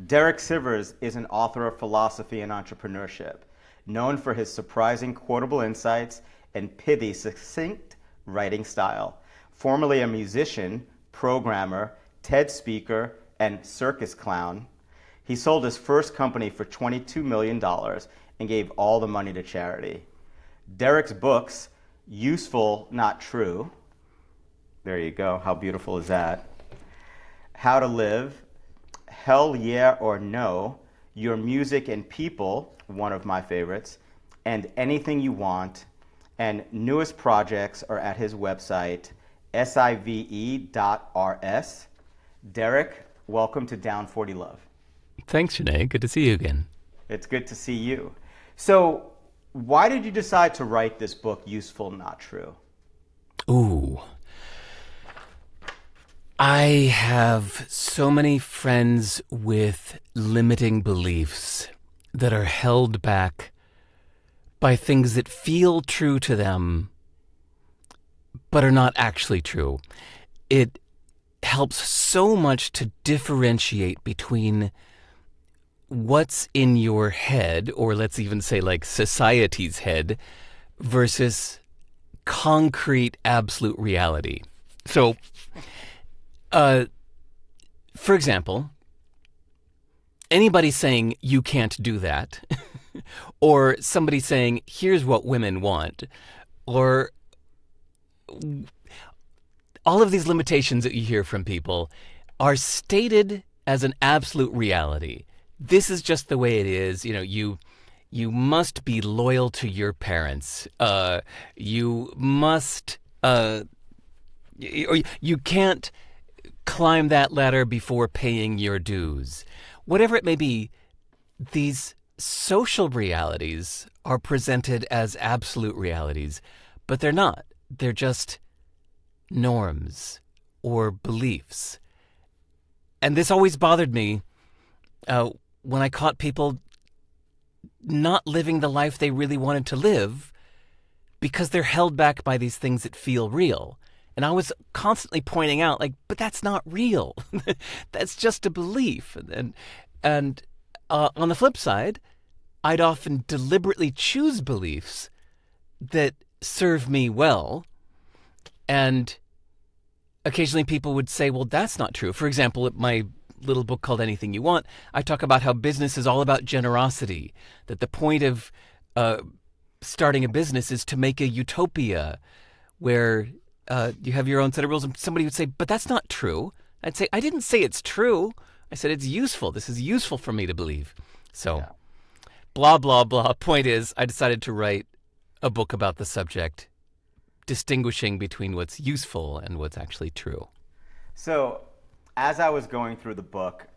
Derek Sivers is an author of philosophy and entrepreneurship, known for his surprising quotable insights and pithy, succinct writing style. Formerly a musician, programmer, TED speaker, and circus clown, he sold his first company for $22 million dollars and gave all the money to charity. Derek's books, Useful, Not True, there you go, how beautiful is that? How to Live, Hell Yeah or No, Your Music and People, one of my favorites, and Anything You Want, and newest projects are at his website, sive.rs. Derek, welcome to Down 40 Love. Thanks, Janae. Good to see you again. It's good to see you. So, why did you decide to write this book, Useful, Not True? Ooh. I have so many friends with limiting beliefs that are held back by things that feel true to them, but are not actually true. It helps so much to differentiate between what's in your head, or let's even say like society's head, versus concrete absolute reality. So, for example, anybody saying you can't do that, or somebody saying here's what women want, or all of these limitations that you hear from people are stated as an absolute reality. This is just the way it is. You know, you must be loyal to your parents. You must, or you can't climb that ladder before paying your dues. Whatever it may be, these social realities are presented as absolute realities, but they're not. They're just norms or beliefs. And this always bothered me when I caught people not living the life they really wanted to live because they're held back by these things that feel real. And I was constantly pointing out, like, but that's not real. That's just a belief. And on the flip side, I'd often deliberately choose beliefs that serve me well. And occasionally people would say, well, that's not true. For example, my little book called Anything You Want, I talk about how business is all about generosity, that the point of starting a business is to make a utopia where you have your own set of rules. And somebody would say, but that's not true. I'd say, I didn't say it's true. I said, it's useful. This is useful for me to believe. So, yeah. Blah, blah, blah. Point is, I decided to write a book about the subject, distinguishing between what's useful and what's actually true. So, as I was going through the book,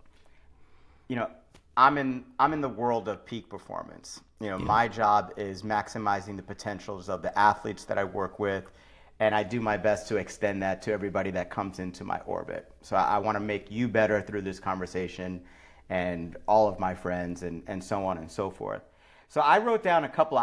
you know, I'm in the world of peak performance. You know, my job is maximizing the potentials of the athletes that I work with, and I do my best to extend that to everybody that comes into my orbit. So I want to make you better through this conversation and all of my friends and so on and so forth. So I wrote down a couple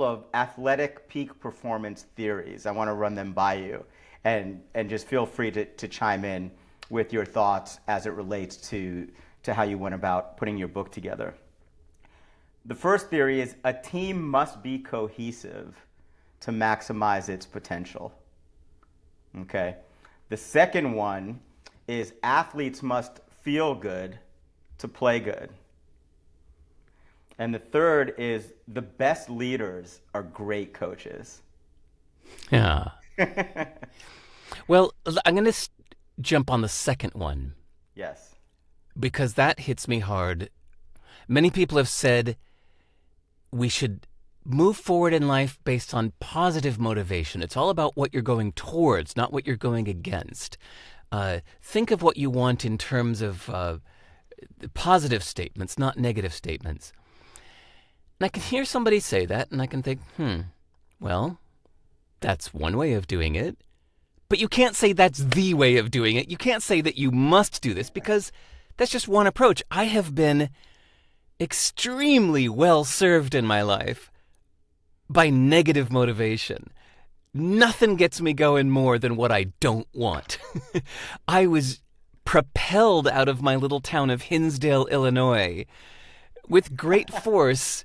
of athletic peak performance theories. I want to run them by you, and just feel free to chime in with your thoughts as it relates to how you went about putting your book together. The first theory is a team must be cohesive to maximize its potential. Okay. The second one is athletes must feel good to play good. And the third is the best leaders are great coaches. Yeah. Well, I'm going to jump on the second one. Yes. Because that hits me hard. Many people have said we should move forward in life based on positive motivation. It's all about what you're going towards, not what you're going against. Think of what you want in terms of positive statements, not negative statements. And I can hear somebody say that, and I can think, well, that's one way of doing it. But you can't say that's the way of doing it. You can't say that you must do this, because that's just one approach. I have been extremely well served in my life by negative motivation. Nothing gets me going more than what I don't want. I was propelled out of my little town of Hinsdale, Illinois, with great force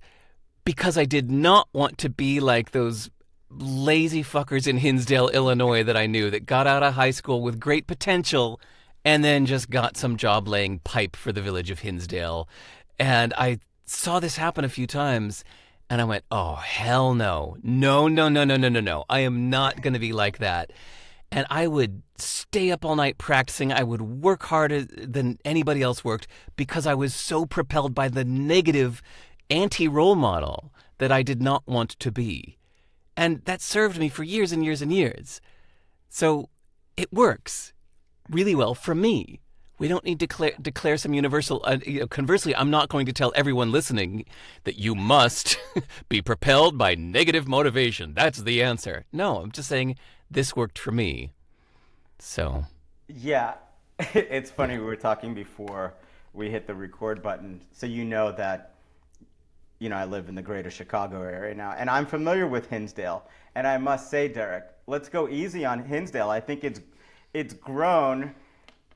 because I did not want to be like those lazy fuckers in Hinsdale, Illinois that I knew that got out of high school with great potential and then just got some job laying pipe for the village of Hinsdale. And I saw this happen a few times and I went, oh, hell no. No, no, no, no, no, no, no. I am not going to be like that. And I would stay up all night practicing. I would work harder than anybody else worked because I was so propelled by the negative anti-role model that I did not want to be. And that served me for years and years and years. So it works really well for me. We don't need to declare some universal... conversely, I'm not going to tell everyone listening that you must be propelled by negative motivation. That's the answer. No, I'm just saying this worked for me. So... Yeah, it's funny. We were talking before we hit the record button. So you know that, I live in the greater Chicago area now. And I'm familiar with Hinsdale. And I must say, Derek, let's go easy on Hinsdale. I think it's grown...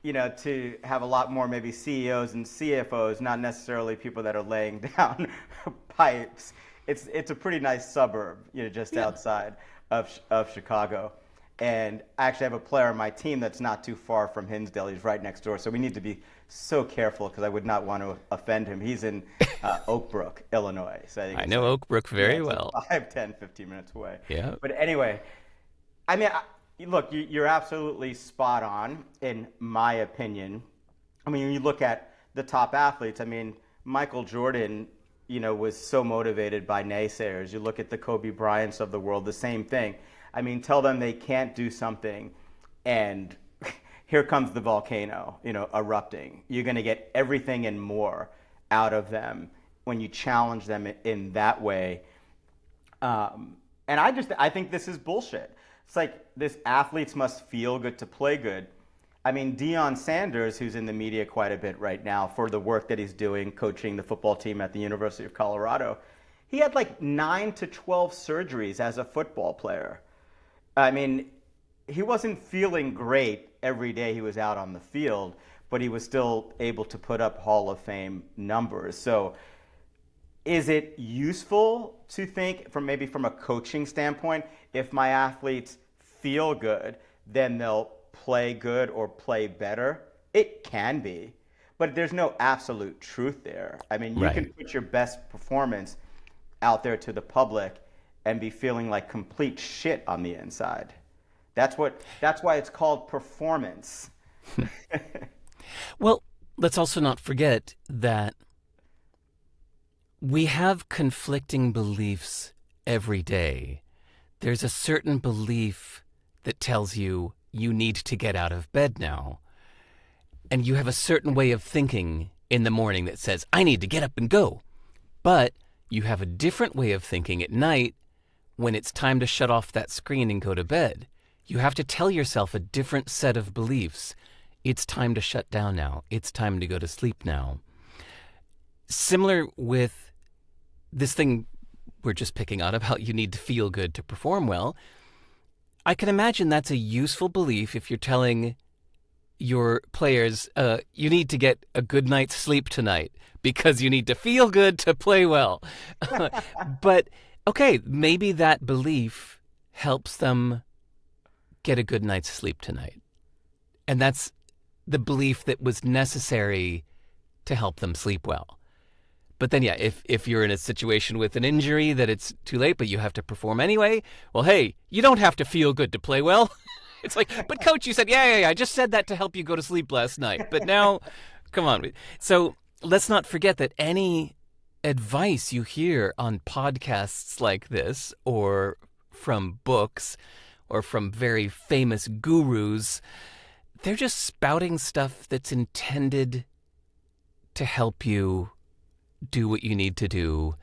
to have a lot more maybe CEOs and CFOs, not necessarily people that are laying down pipes. It's a pretty nice suburb, just outside of Chicago. And I actually have a player on my team that's not too far from Hinsdale. He's right next door. So we need to be so careful because I would not want to offend him. He's in Oak Brook, Illinois. So I know Oak Brook very well. 5, 10, 15 minutes away. Yeah. But anyway, look, you're absolutely spot on, in my opinion. When you look at the top athletes, Michael Jordan, was so motivated by naysayers. You look at the Kobe Bryants of the world, the same thing. Tell them they can't do something, and here comes the volcano, erupting. You're going to get everything and more out of them when you challenge them in that way. And I think this is bullshit. It's like this athletes must feel good to play good. Deion Sanders, who's in the media quite a bit right now for the work that he's doing coaching the football team at the University of Colorado, he had like 9 to 12 surgeries as a football player. He wasn't feeling great every day he was out on the field, but he was still able to put up Hall of Fame numbers. So is it useful to think from a coaching standpoint, if my athletes feel good, then they'll play good or play better? It can be, but there's no absolute truth there. You Right. can put your best performance out there to the public and be feeling like complete shit on the inside. That's why it's called performance. Well, let's also not forget that we have conflicting beliefs every day. There's a certain belief that tells you need to get out of bed now. And you have a certain way of thinking in the morning that says, I need to get up and go. But you have a different way of thinking at night when it's time to shut off that screen and go to bed. You have to tell yourself a different set of beliefs. It's time to shut down now. It's time to go to sleep now. Similar with this thing we're just picking on about you need to feel good to perform well. I can imagine that's a useful belief if you're telling your players, you need to get a good night's sleep tonight because you need to feel good to play well. But, okay, maybe that belief helps them get a good night's sleep tonight. And that's the belief that was necessary to help them sleep well. But then, yeah, if you're in a situation with an injury that it's too late, but you have to perform anyway, well, hey, you don't have to feel good to play well. It's like, but coach, you said, yeah, I just said that to help you go to sleep last night. But now, come on. So let's not forget that any advice you hear on podcasts like this, or from books, or from very famous gurus, they're just spouting stuff that's intended to help you do what you need to do,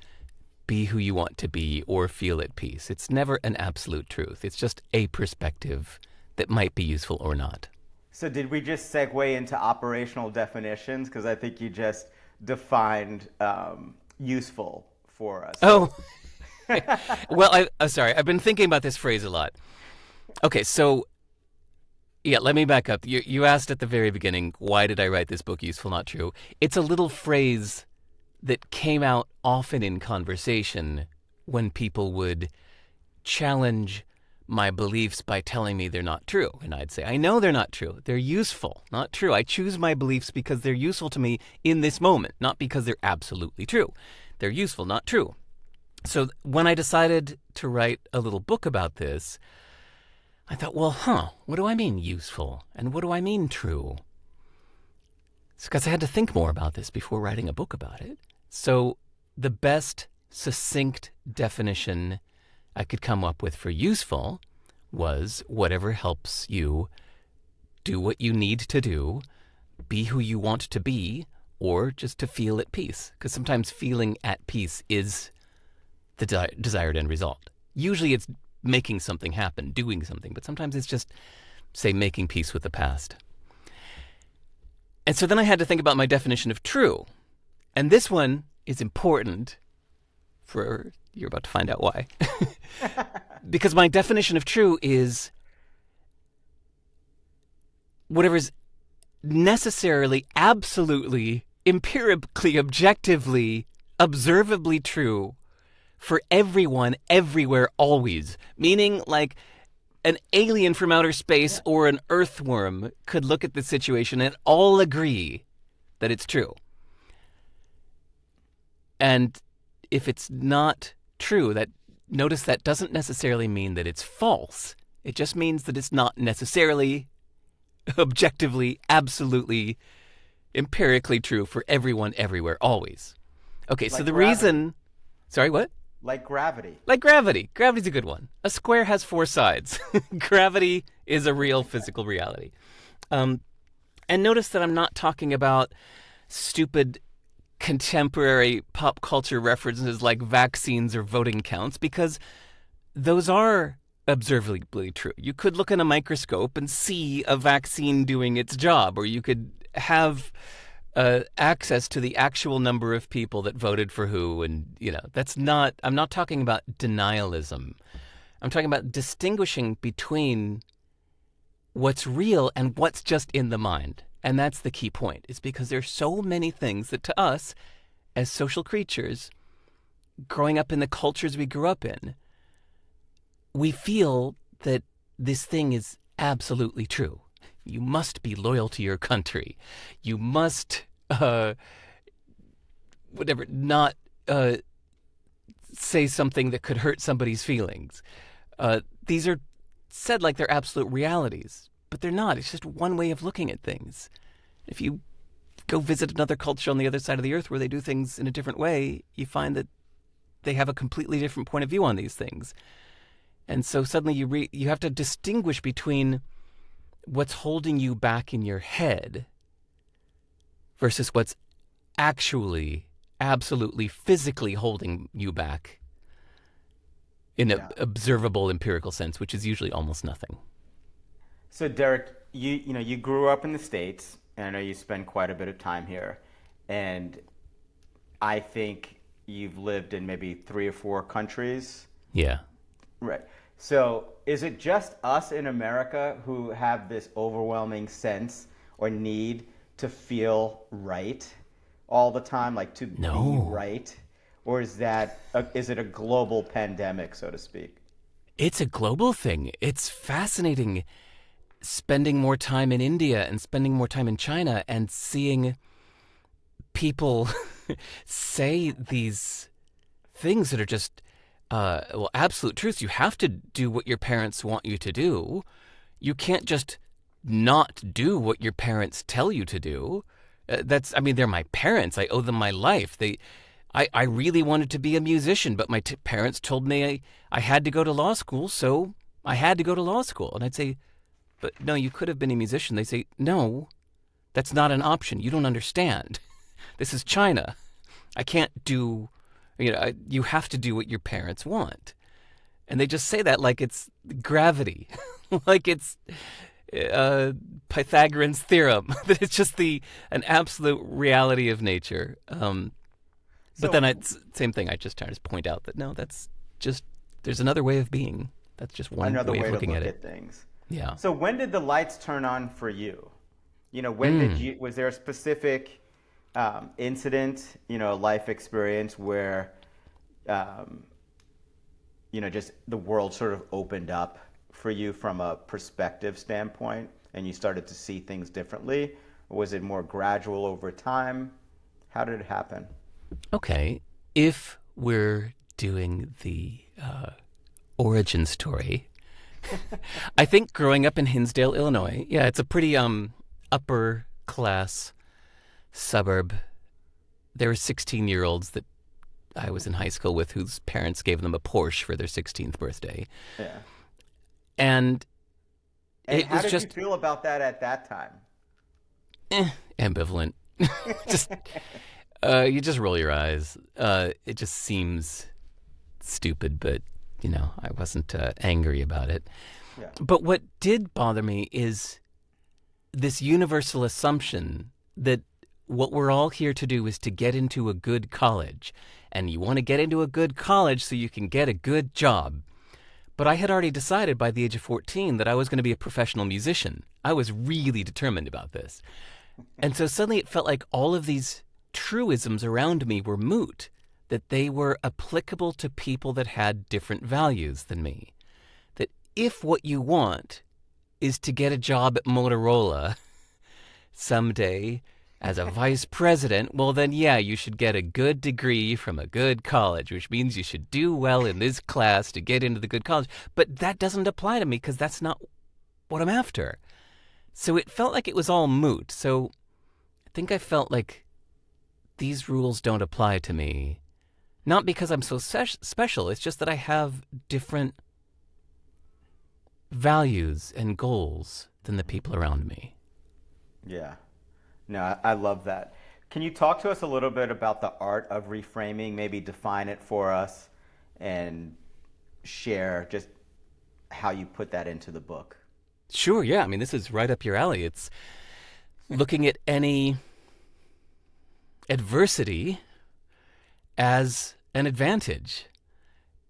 be who you want to be, or feel at peace. It's never an absolute truth. It's just a perspective that might be useful or not. So did we just segue into operational definitions? Because I think you just defined useful for us. Oh, well, sorry. I've been thinking about this phrase a lot. Okay, so, Yeah, let me back up. You asked at the very beginning, why did I write this book, Useful Not True? It's a little phrase that came out often in conversation when people would challenge my beliefs by telling me they're not true. And I'd say, I know they're not true. They're useful, not true. I choose my beliefs because they're useful to me in this moment, not because they're absolutely true. They're useful, not true. So when I decided to write a little book about this, I thought, well, what do I mean useful? And what do I mean true? It's because I had to think more about this before writing a book about it. So the best succinct definition I could come up with for useful was whatever helps you do what you need to do, be who you want to be, or just to feel at peace. Because sometimes feeling at peace is the desired end result. Usually it's making something happen, doing something, but sometimes it's just, say, making peace with the past. And so then I had to think about my definition of true. And this one is important for, you're about to find out why. Because my definition of true is whatever's necessarily, absolutely, empirically, objectively, observably true for everyone, everywhere, always. Meaning, like, an alien from outer space or an earthworm could look at the situation and all agree that it's true. And if it's not true, notice that doesn't necessarily mean that it's false. It just means that it's not necessarily, objectively, absolutely, empirically true for everyone, everywhere, always. Okay, so the reason... Sorry, what? Like gravity. Like gravity. Gravity's a good one. A square has four sides. Gravity is a real physical reality. And notice that I'm not talking about stupid contemporary pop culture references like vaccines or voting counts, because those are observably true. You could look in a microscope and see a vaccine doing its job, or you could have access to the actual number of people that voted for who, and I'm not talking about denialism. I'm talking about distinguishing between what's real and what's just in the mind. And that's the key point, is because there's so many things that to us as social creatures, growing up in the cultures we grew up in, we feel that this thing is absolutely true. You must be loyal to your country. You must, not say something that could hurt somebody's feelings. These are said like they're absolute realities, but they're not. It's just one way of looking at things. If you go visit another culture on the other side of the earth where they do things in a different way, you find that they have a completely different point of view on these things. And so suddenly you have to distinguish between what's holding you back in your head versus what's actually, absolutely, physically holding you back in an observable, empirical sense, which is usually almost nothing. So Derek, you grew up in the States, and I know you spend quite a bit of time here, and I think you've lived in maybe 3 or 4 countries. Yeah. Right. So is it just us in America who have this overwhelming sense or need to feel right all the time, like to be right? Or is it a global pandemic, so to speak? It's a global thing. It's fascinating spending more time in India and spending more time in China and seeing people say these things that are just absolute truths. You have to do what your parents want you to do. You can't just not do what your parents tell you to do. They're my parents. I owe them my life. I really wanted to be a musician, but my parents told me I had to go to law school, so I had to go to law school. And I'd say, but no, you could have been a musician. They say, no, that's not an option. You don't understand. This is China. I can't do, you have to do what your parents want. And they just say that like it's gravity, like it's Pythagorean's theorem, that it's just an absolute reality of nature. But then same thing, I just try to point out that no, that's just, there's another way of being. That's just one way of looking at it. Things. Yeah. So when did the lights turn on for you? When did you, was there a specific incident, life experience where, um, just the world sort of opened up for you from a perspective standpoint and you started to see things differently? Or was it more gradual over time? How did it happen? Okay. If we're doing the origin story, I think growing up in Hinsdale, Illinois, yeah, it's a pretty upper class suburb. There were 16-year-olds that I was in high school with whose parents gave them a Porsche for their 16th birthday. Yeah. And And it how was did you just feel about that at that time? ambivalent. Just you just roll your eyes. It just seems stupid, but I wasn't angry about it. Yeah. But what did bother me is this universal assumption that what we're all here to do is to get into a good college. And you want to get into a good college so you can get a good job. But I had already decided by the age of 14 that I was going to be a professional musician. I was really determined about this. And so suddenly it felt like all of these truisms around me were moot, that they were applicable to people that had different values than me. That if what you want is to get a job at Motorola someday as a vice president, well then yeah, you should get a good degree from a good college, which means you should do well in this class to get into the good college. But that doesn't apply to me because that's not what I'm after. So it felt like it was all moot. So I think I felt like these rules don't apply to me. Not because I'm so special, it's just that I have different values and goals than the people around me. Yeah. No, I love that. Can you talk to us a little bit about the art of reframing? Maybe define it for us and share just how you put that into the book. Sure, yeah. I mean, this is right up your alley. It's looking at any adversity as an advantage.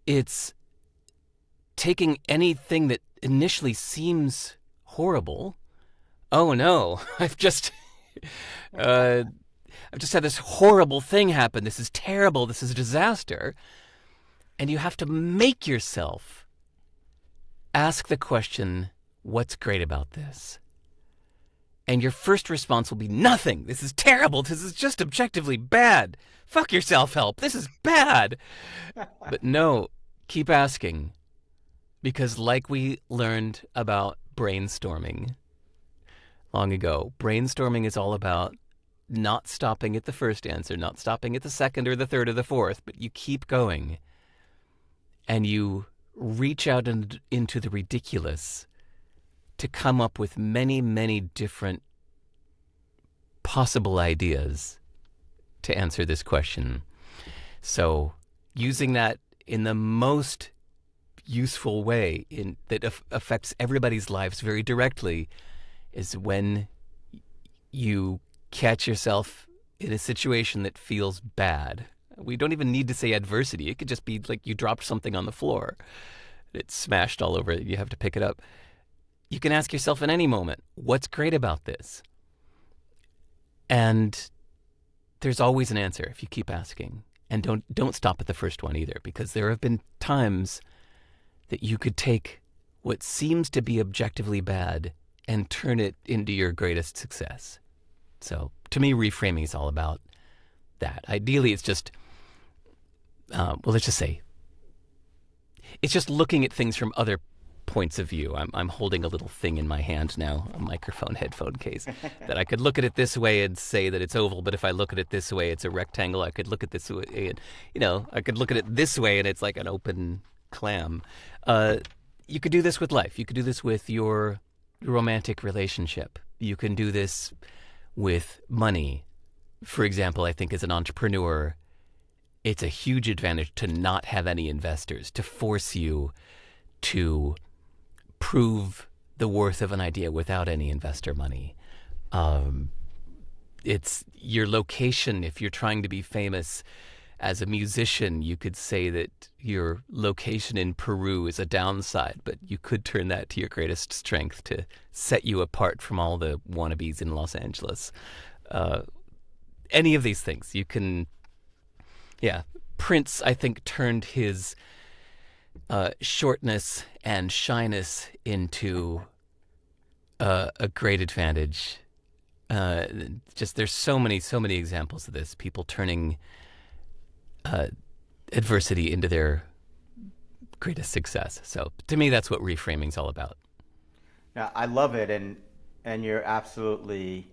It's taking anything that initially seems horrible. Oh no, I've just had this horrible thing happen. This is terrible. This is a disaster. And you have to make yourself ask the question, what's great about this? And your first response will be nothing. This is terrible. This is just objectively bad. Fuck your self-help. This is bad. But no, keep asking. Because like we learned about brainstorming long ago, brainstorming is all about not stopping at the first answer, not stopping at the second or the third or the fourth, but you keep going. And you reach out into the ridiculous to come up with many, many different possible ideas to answer this question. So using that in the most useful way that affects everybody's lives very directly is when you catch yourself in a situation that feels bad. We don't even need to say adversity. It could just be like you dropped something on the floor. It's smashed all over. You have to pick it up. You can ask yourself in any moment, what's great about this? And there's always an answer if you keep asking. And don't stop at the first one either, because there have been times that you could take what seems to be objectively bad and turn it into your greatest success. So to me, reframing is all about that. Ideally, it's just, let's just say, it's just looking at things from other points of view. I'm holding a little thing in my hand now, a microphone headphone case, that I could look at it this way and say that it's oval, but if I look at it this way, it's a rectangle. I could look at this way, and, I could look at it this way, and it's like an open clam. You could do this with life. You could do this with your romantic relationship. You can do this with money. For example, I think as an entrepreneur, it's a huge advantage to not have any investors, to force you to prove the worth of an idea without any investor money. It's your location if you're trying to be famous as a musician, you could say that your location in Peru is a downside, but you could turn that to your greatest strength to set you apart from all the wannabes in Los Angeles. Any of these things, you can. Yeah, Prince, I think, turned his shortness and shyness into a great advantage. Just there's so many examples of this. People turning adversity into their greatest success. So to me, that's what reframing's all about. Yeah, I love it, and you're absolutely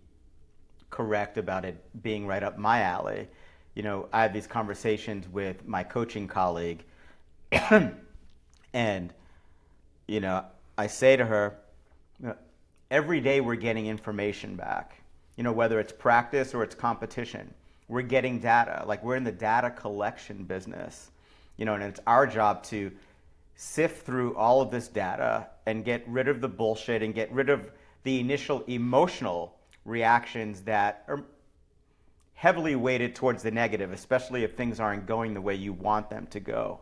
correct about it being right up my alley. You know, I have these conversations with my coaching colleague, and you know, I say to her, every day we're getting information back. You know, whether it's practice or it's competition, we're getting data. Like, we're in the data collection business, you know, and it's our job to sift through all of this data and get rid of the bullshit and get rid of the initial emotional reactions that are heavily weighted towards the negative, especially if things aren't going the way you want them to go.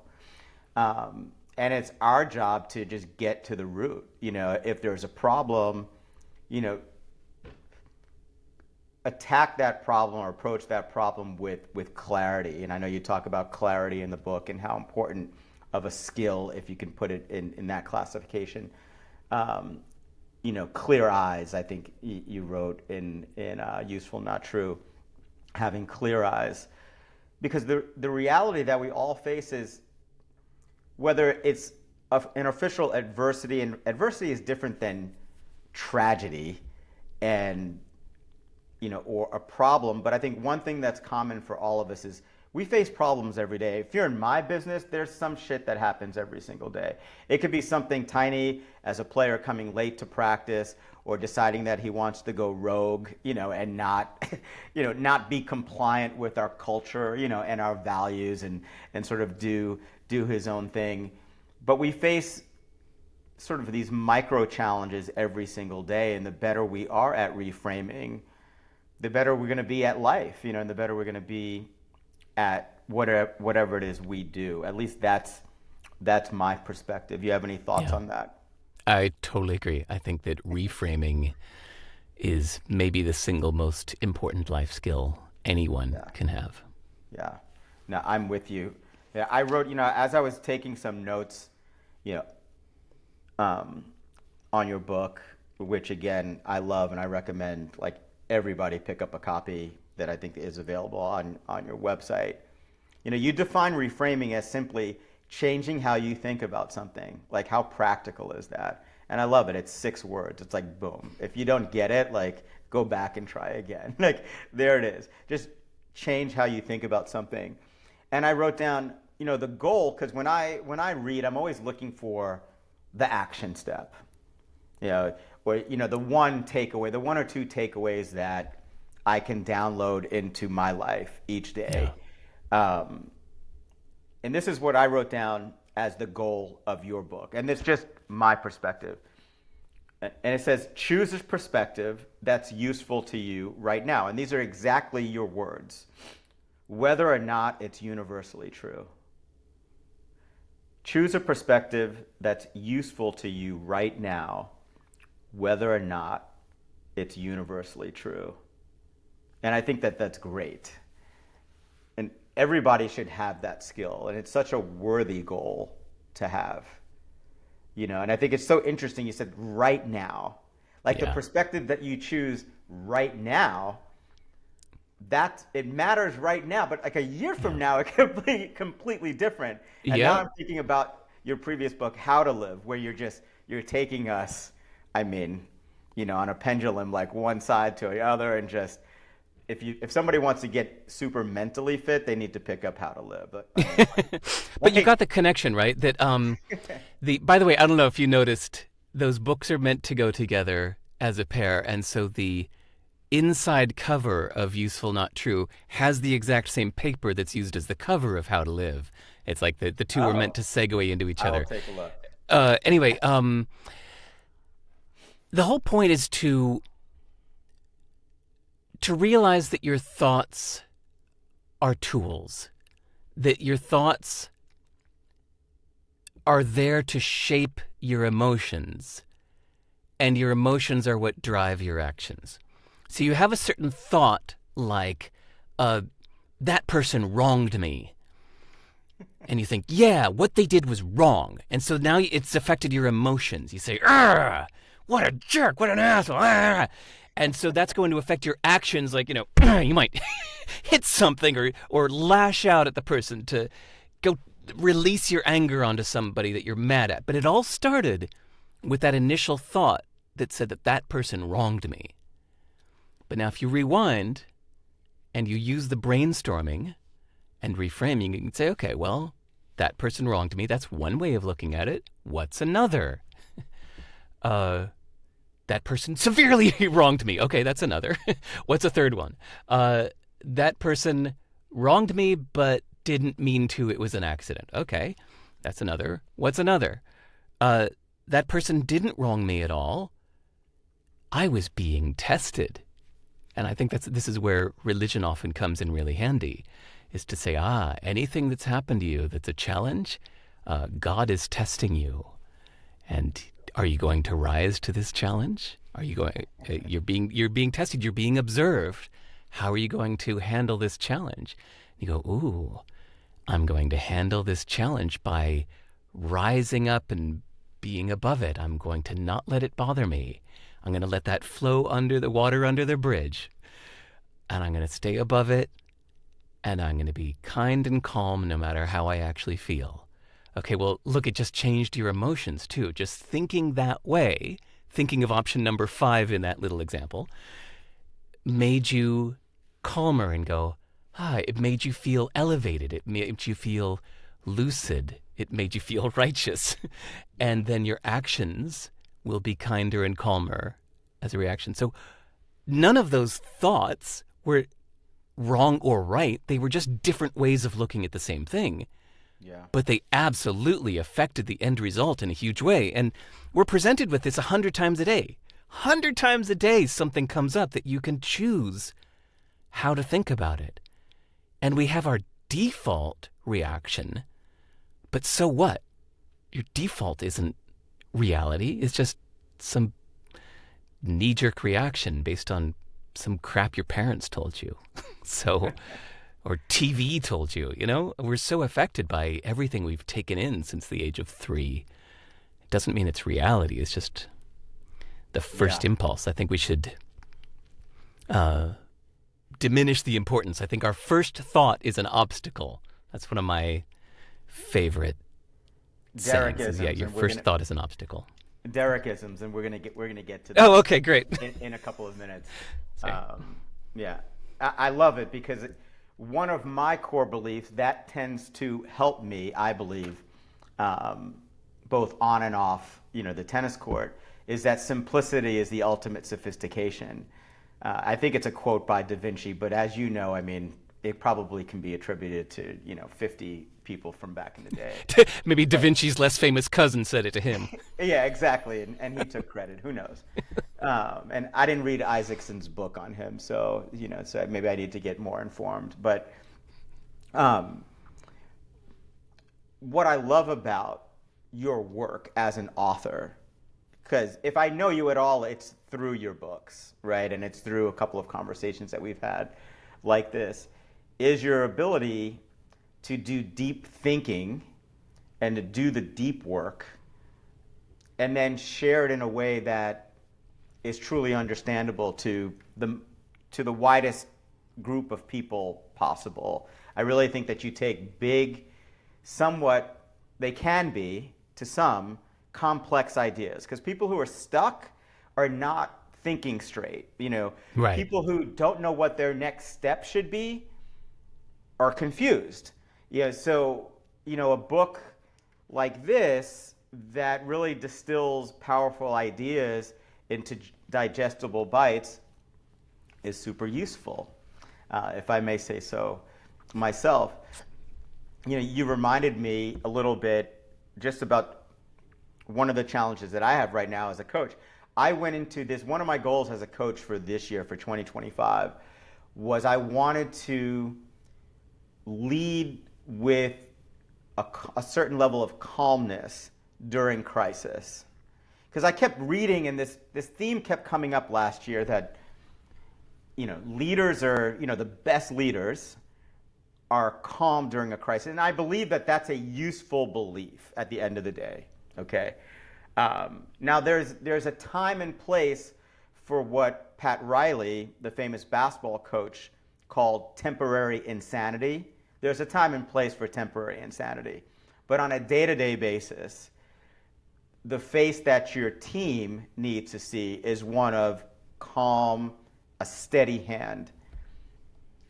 And it's our job to just get to the root. You know, if there's a problem, you know, attack that problem or approach that problem with clarity. And I know you talk about clarity in the book and how important of a skill, if you can put it in that classification. You know, clear eyes, I think you wrote in Useful Not True, having clear eyes. Because the reality that we all face is, whether it's an official adversity, and adversity is different than tragedy and, you know, or a problem. But I think one thing that's common for all of us is we face problems every day. If you're in my business, there's some shit that happens every single day. It could be something tiny as a player coming late to practice, or deciding that he wants to go rogue, you know, and not, you know, not be compliant with our culture, you know, and our values, and sort of do his own thing. But we face sort of these micro challenges every single day, and the better we are at reframing, the better we're going to be at life, you know, and the better we're going to be at whatever it is we do. At least that's my perspective. You have any thoughts on that? I totally agree. I think that reframing is maybe the single most important life skill anyone can have. Yeah. No, I'm with you. Yeah, I wrote, you know, as I was taking some notes, you know, on your book, which again, I love, and I recommend, like, everybody pick up a copy that I think is available on your website. You know, you define reframing as simply changing how you think about something. Like, how practical is that? And I love it. It's 6 words. It's like, boom. If you don't get it, like, go back and try again. Like, there it is. Just change how you think about something. And I wrote down, you know, the goal, because when I read, I'm always looking for the action step. You know, or, you know, the one takeaway, the 1 or 2 takeaways that I can download into my life each day. Yeah. And this is what I wrote down as the goal of your book. And it's just my perspective. And it says, choose a perspective that's useful to you right now. And these are exactly your words, whether or not it's universally true. Choose a perspective that's useful to you right now, whether or not it's universally true. And I think that that's great. And everybody should have that skill. And it's such a worthy goal to have. You know, and I think it's so interesting you said right now. Like, the perspective that you choose right now, that it matters right now. But like a year from now, it could be completely different. And now I'm thinking about your previous book, How to Live, where you're taking us, I mean, you know, on a pendulum, like one side to the other, and just, if somebody wants to get super mentally fit, they need to pick up How to Live. But you got the connection, right? That by the way, I don't know if you noticed, those books are meant to go together as a pair, and so the inside cover of Useful Not True has the exact same paper that's used as the cover of How to Live. It's like the two are meant to segue into each other. I'll take a look. Anyway, the whole point is to realize that your thoughts are tools. that your thoughts are there to shape your emotions, and your emotions are what drive your actions. So you have a certain thought like, that person wronged me. And you think, yeah, what they did was wrong. And so now it's affected your emotions. You say, what a jerk, what an asshole. Argh. And so that's going to affect your actions. Like, you might hit something or lash out at the person to go release your anger onto somebody that you're mad at. But it all started with that initial thought that said that person wronged me. But now if you rewind and you use the brainstorming and reframing, you can say, okay, well, that person wronged me. That's one way of looking at it. What's another? That person severely wronged me. Okay, that's another. What's a third one? That person wronged me but didn't mean to. It was an accident. Okay, that's another. What's another? That person didn't wrong me at all. I was being tested. And I think this is where religion often comes in really handy, is to say, anything that's happened to you that's a challenge, God is testing you. And are you going to rise to this challenge? Are you going? You're being tested. You're being observed. How are you going to handle this challenge? You go, ooh, I'm going to handle this challenge by rising up and being above it. I'm going to not let it bother me. I'm going to let that flow under the water under the bridge. And I'm going to stay above it. And I'm going to be kind and calm no matter how I actually feel. Okay, well, look, it just changed your emotions too. Just thinking that way, thinking of option number 5 in that little example, made you calmer and go, it made you feel elevated. It made you feel lucid. It made you feel righteous. And then your actions will be kinder and calmer as a reaction. So none of those thoughts were wrong or right. They were just different ways of looking at the same thing. Yeah. But they absolutely affected the end result in a huge way. And we're presented with this 100 times a day. 100 times a day something comes up that you can choose how to think about it. And we have our default reaction. But so what? Your default isn't reality. It's just some knee-jerk reaction based on some crap your parents told you. Or TV told you, We're so affected by everything we've taken in since the age of 3. It doesn't mean it's reality. It's just the first impulse. I think we should diminish the importance. I think our first thought is an obstacle. That's one of my favorite sayings. Your first thought is an obstacle. Derekisms, and we're gonna get to that. Oh, okay, great. in a couple of minutes. I love it because one of my core beliefs that tends to help me, I believe, both on and off, the tennis court, is that simplicity is the ultimate sophistication. I think it's a quote by Da Vinci, but as you know, it probably can be attributed to 50 people from back in the day. Maybe Da Vinci's less famous cousin said it to him. Yeah, exactly, and he took credit. Who knows? And I didn't read Isaacson's book on him, so so maybe I need to get more informed. But what I love about your work as an author, because if I know you at all, it's through your books, right? And it's through a couple of conversations that we've had like this, is your ability to do deep thinking and to do the deep work and then share it in a way that is truly understandable to the widest group of people possible. I really think that you take big, somewhat, they can be, to some, complex ideas. Because people who are stuck are not thinking straight. Right. People who don't know what their next step should be are confused. So, a book like this that really distills powerful ideas into digestible bites is super useful, if I may say so myself. You reminded me a little bit just about one of the challenges that I have right now as a coach. I went into this, one of my goals as a coach for this year, for 2025, was I wanted to lead with a certain level of calmness during crisis. Because I kept reading, and this theme kept coming up last year that, leaders are, the best leaders are calm during a crisis. And I believe that that's a useful belief at the end of the day, okay? Now, there's a time and place for what Pat Riley, the famous basketball coach, called temporary insanity. There's a time and place for temporary insanity. But on a day-to-day basis, the face that your team needs to see is one of calm, a steady hand.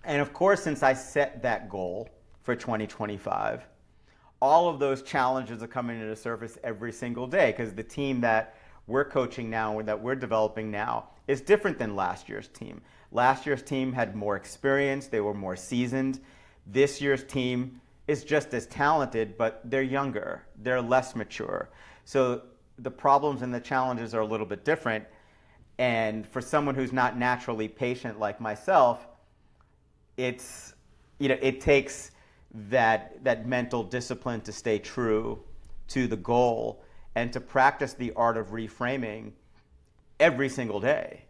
And of course, since I set that goal for 2025, all of those challenges are coming to the surface every single day, because the team that we're coaching now or that we're developing now is different than last year's team. Last year's team had more experience, they were more seasoned. This year's team is just as talented, but they're younger, they're less mature. So the problems and the challenges are a little bit different. And for someone who's not naturally patient like myself, it takes that mental discipline to stay true to the goal and to practice the art of reframing every single day,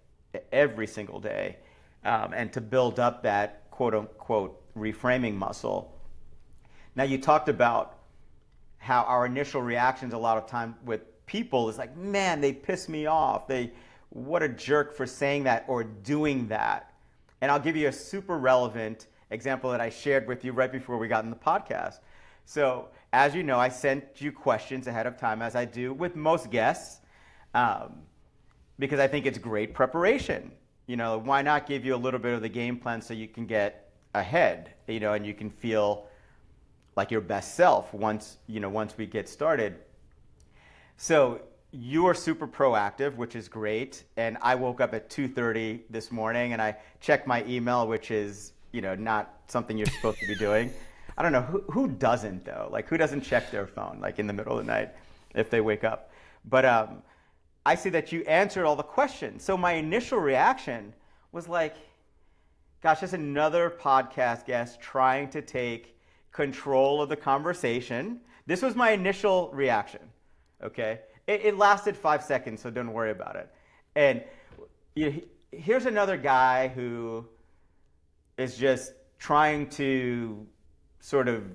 and to build up that quote unquote reframing muscle. Now, you talked about how our initial reactions a lot of time with people is like, man, they piss me off. What a jerk for saying that or doing that. And I'll give you a super relevant example that I shared with you right before we got in the podcast. So, as you know, I sent you questions ahead of time, as I do with most guests, because I think it's great preparation. Why not give you a little bit of the game plan so you can get ahead, and you can feel like your best self once we get started. So you are super proactive, which is great. And I woke up at 2:30 this morning and I checked my email, which is, not something you're supposed to be doing. I don't know who doesn't though. Like, who doesn't check their phone like in the middle of the night if they wake up? But I see that you answered all the questions. So my initial reaction was like, gosh, just another podcast guest trying to take control of the conversation. This was my initial reaction, okay? It lasted 5 seconds, so don't worry about it. And here's another guy who is just trying to sort of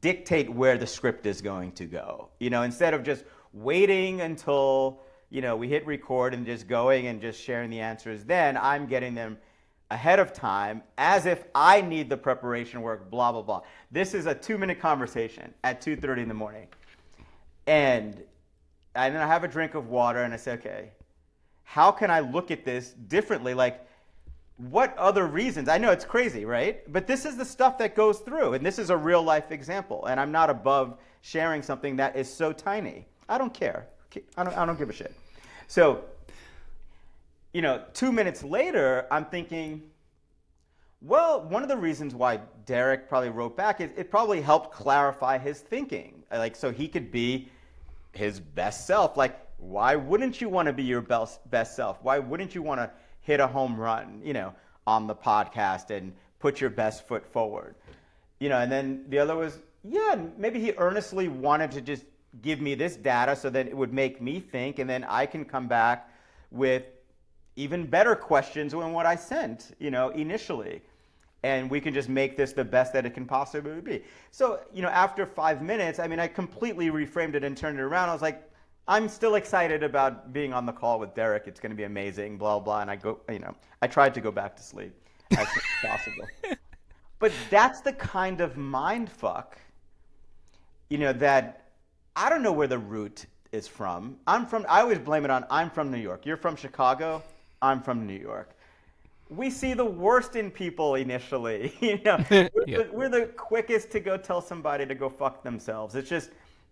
dictate where the script is going to go. Instead of just waiting until, we hit record and just going and just sharing the answers, then I'm getting them ahead of time as if I need the preparation work, blah, blah, blah. This is a 2-minute conversation at 2:30 in the morning. And then I have a drink of water and I say, okay, how can I look at this differently? Like, what other reasons? I know it's crazy, right? But this is the stuff that goes through, and this is a real life example. And I'm not above sharing something that is so tiny. I don't care. I don't give a shit. So, 2 minutes later, I'm thinking, well, one of the reasons why Derek probably wrote back is it probably helped clarify his thinking. Like, so he could be his best self. Like, why wouldn't you want to be your best self? Why wouldn't you want to hit a home run, on the podcast and put your best foot forward? And then the other was, yeah, maybe he earnestly wanted to just give me this data so that it would make me think, and then I can come back with even better questions than what I sent, initially. And we can just make this the best that it can possibly be. So, after 5 minutes, I completely reframed it and turned it around. I was like, I'm still excited about being on the call with Derek. It's going to be amazing, blah, blah. And I tried to go back to sleep as soon as possible. But that's the kind of mind fuck, that I don't know where the root is from. I always blame it on, I'm from New York. You're from Chicago. I'm from New York. We see the worst in people initially. We're the quickest to go tell somebody to go fuck themselves.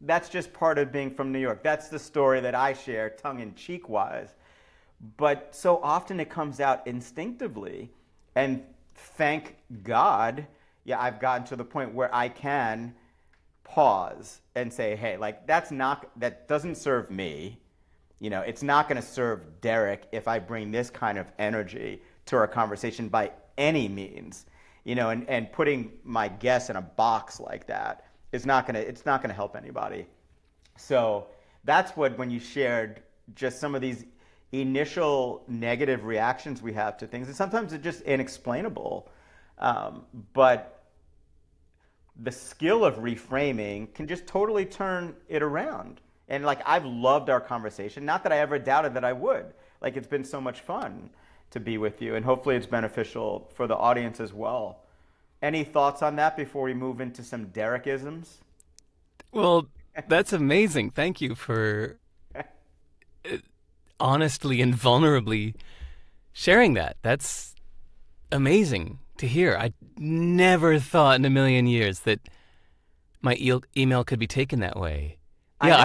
That's just part of being from New York. That's the story that I share, tongue-in-cheek wise. But so often it comes out instinctively. And thank God, I've gotten to the point where I can pause and say, hey, like, that doesn't serve me. It's not going to serve Derek if I bring this kind of energy to our conversation by any means. and putting my guests in a box like that is it's not gonna help anybody. So that's when you shared just some of these initial negative reactions we have to things, and sometimes it's just inexplainable. But the skill of reframing can just totally turn it around. And like, I've loved our conversation. Not that I ever doubted that I would. Like, it's been so much fun to be with you, and hopefully it's beneficial for the audience as well. Any thoughts on that before we move into some Derek-isms? Well, that's amazing. Thank you for honestly and vulnerably sharing that. That's amazing to hear. I never thought in a million years that my email could be taken that way. Yeah,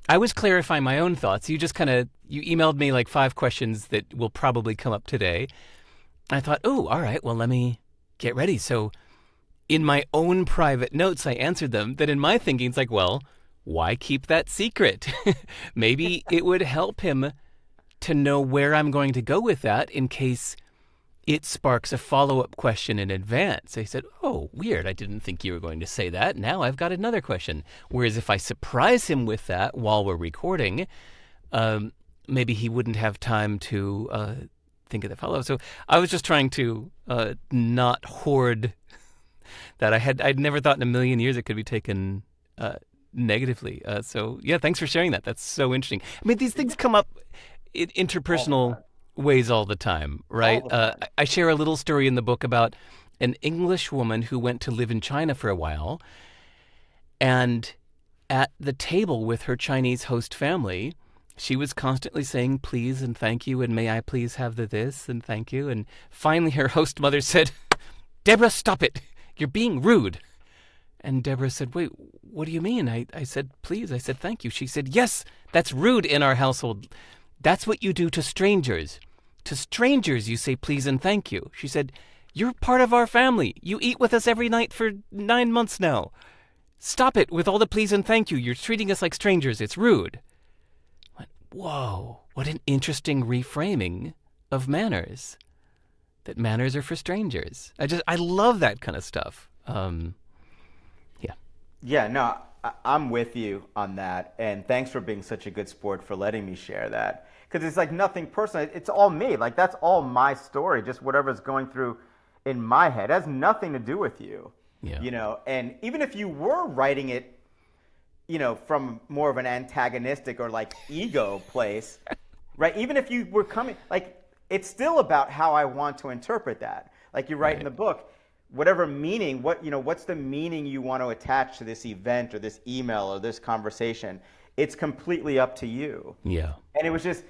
I was clarifying my own thoughts. You emailed me like 5 questions that will probably come up today. I thought, oh, all right, well, let me get ready. So in my own private notes, I answered them. That in my thinking, it's like, well, why keep that secret? Maybe it would help him to know where I'm going to go with that in case it sparks a follow-up question in advance. I said, oh, weird. I didn't think you were going to say that. Now I've got another question. Whereas if I surprise him with that while we're recording, maybe he wouldn't have time to think of the follow-up. So I was just trying to not hoard that. I'd never thought in a million years it could be taken negatively. So yeah, thanks for sharing that. That's so interesting. I mean, these things come up in interpersonal ways all the time, right? I share a little story in the book about an English woman who went to live in China for a while, and at the table with her Chinese host family, she was constantly saying please and thank you and may I please have the this and thank you. And finally her host mother said, Deborah, stop it. You're being rude. And Deborah said, wait, what do you mean? I said, please. I said, thank you. She said, yes, that's rude in our household. That's what you do to strangers. To strangers, you say please and thank you. She said, you're part of our family. You eat with us every night for 9 months now. Stop it with all the please and thank you. You're treating us like strangers. It's rude. I went, whoa, what an interesting reframing of manners. That manners are for strangers. I love that kind of stuff. Yeah, no, I'm with you on that. And thanks for being such a good sport for letting me share that. Because it's like nothing personal. It's all me. Like, that's all my story. Just whatever's going through in my head. It has nothing to do with you. Yeah. And even if you were writing it, from more of an antagonistic or like ego place, right? Even if you were coming, like, it's still about how I want to interpret that. Like you write in the book, whatever meaning, what's the meaning you want to attach to this event or this email or this conversation? It's completely up to you. Yeah. And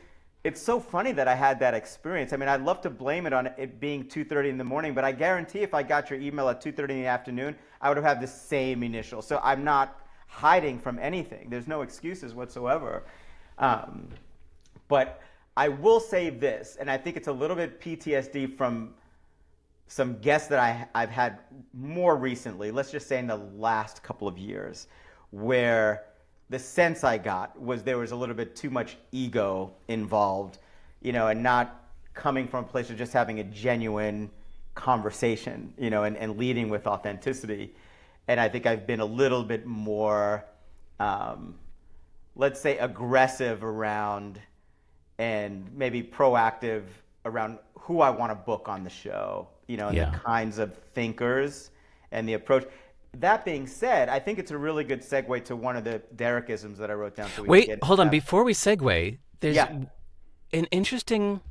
it's so funny that I had that experience. I mean, I'd love to blame it on it being 2:30 in the morning, but I guarantee if I got your email at 2:30 in the afternoon, I would have had the same initial. So I'm not hiding from anything. There's no excuses whatsoever. But I will say this, and I think it's a little bit PTSD from some guests that I've had more recently, let's just say in the last couple of years, where the sense I got was there was a little bit too much ego involved, and not coming from a place of just having a genuine conversation, and leading with authenticity. And I think I've been a little bit more, let's say, aggressive around and maybe proactive around who I want to book on the show, and the kinds of thinkers and the approach. That being said, I think it's a really good segue to one of the Derek-isms that I wrote down. So wait, hold on. Before we segue, there's an interesting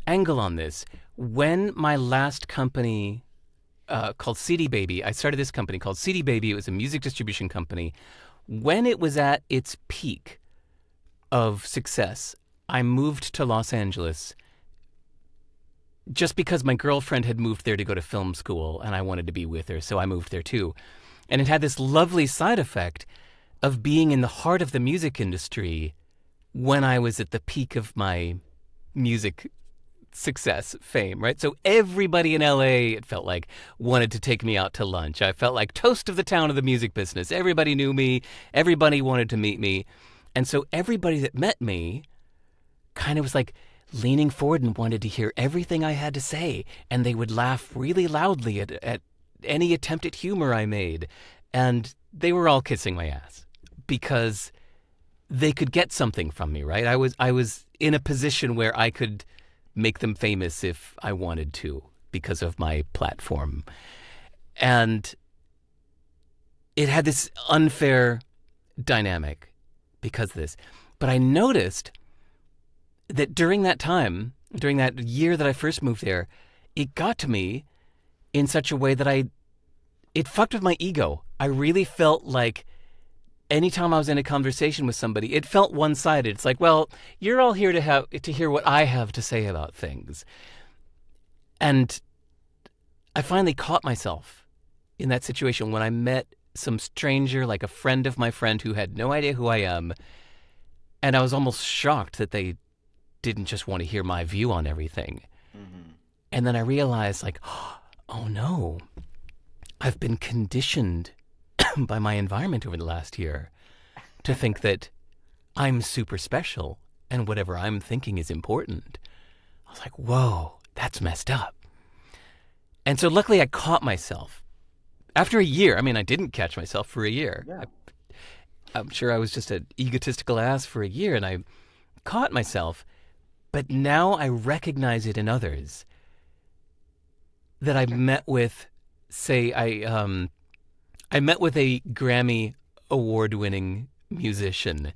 angle on this. When my last company called CD Baby, I started this company called CD Baby. It was a music distribution company. When it was at its peak of success, I moved to Los Angeles just because my girlfriend had moved there to go to film school and I wanted to be with her, so I moved there too. And it had this lovely side effect of being in the heart of the music industry when I was at the peak of my music success, fame, right? So everybody in LA, it felt like, wanted to take me out to lunch. I felt like toast of the town of the music business. Everybody knew me. Everybody wanted to meet me. And so everybody that met me kind of was like, leaning forward and wanted to hear everything I had to say, and they would laugh really loudly at any attempt at humor I made. And they were all kissing my ass because they could get something from me, right? I was in a position where I could make them famous if I wanted to because of my platform. And it had this unfair dynamic because of this. But I noticed that during that time, during that year that I first moved there, it got to me in such a way that it fucked with my ego. I really felt like anytime I was in a conversation with somebody, it felt one-sided. It's like, well, you're all here to hear what I have to say about things. And I finally caught myself in that situation when I met some stranger, like a friend of my friend who had no idea who I am. And I was almost shocked that they didn't just want to hear my view on everything. Mm-hmm. And then I realized, like, oh no, I've been conditioned by my environment over the last year to think that I'm super special and whatever I'm thinking is important. I was like, whoa, that's messed up. And so luckily I caught myself after a year. I mean, I didn't catch myself for a year. Yeah. I'm sure I was just an egotistical ass for a year, and I caught myself. But now I recognize it in others that I met with, say, I met with a Grammy award-winning musician,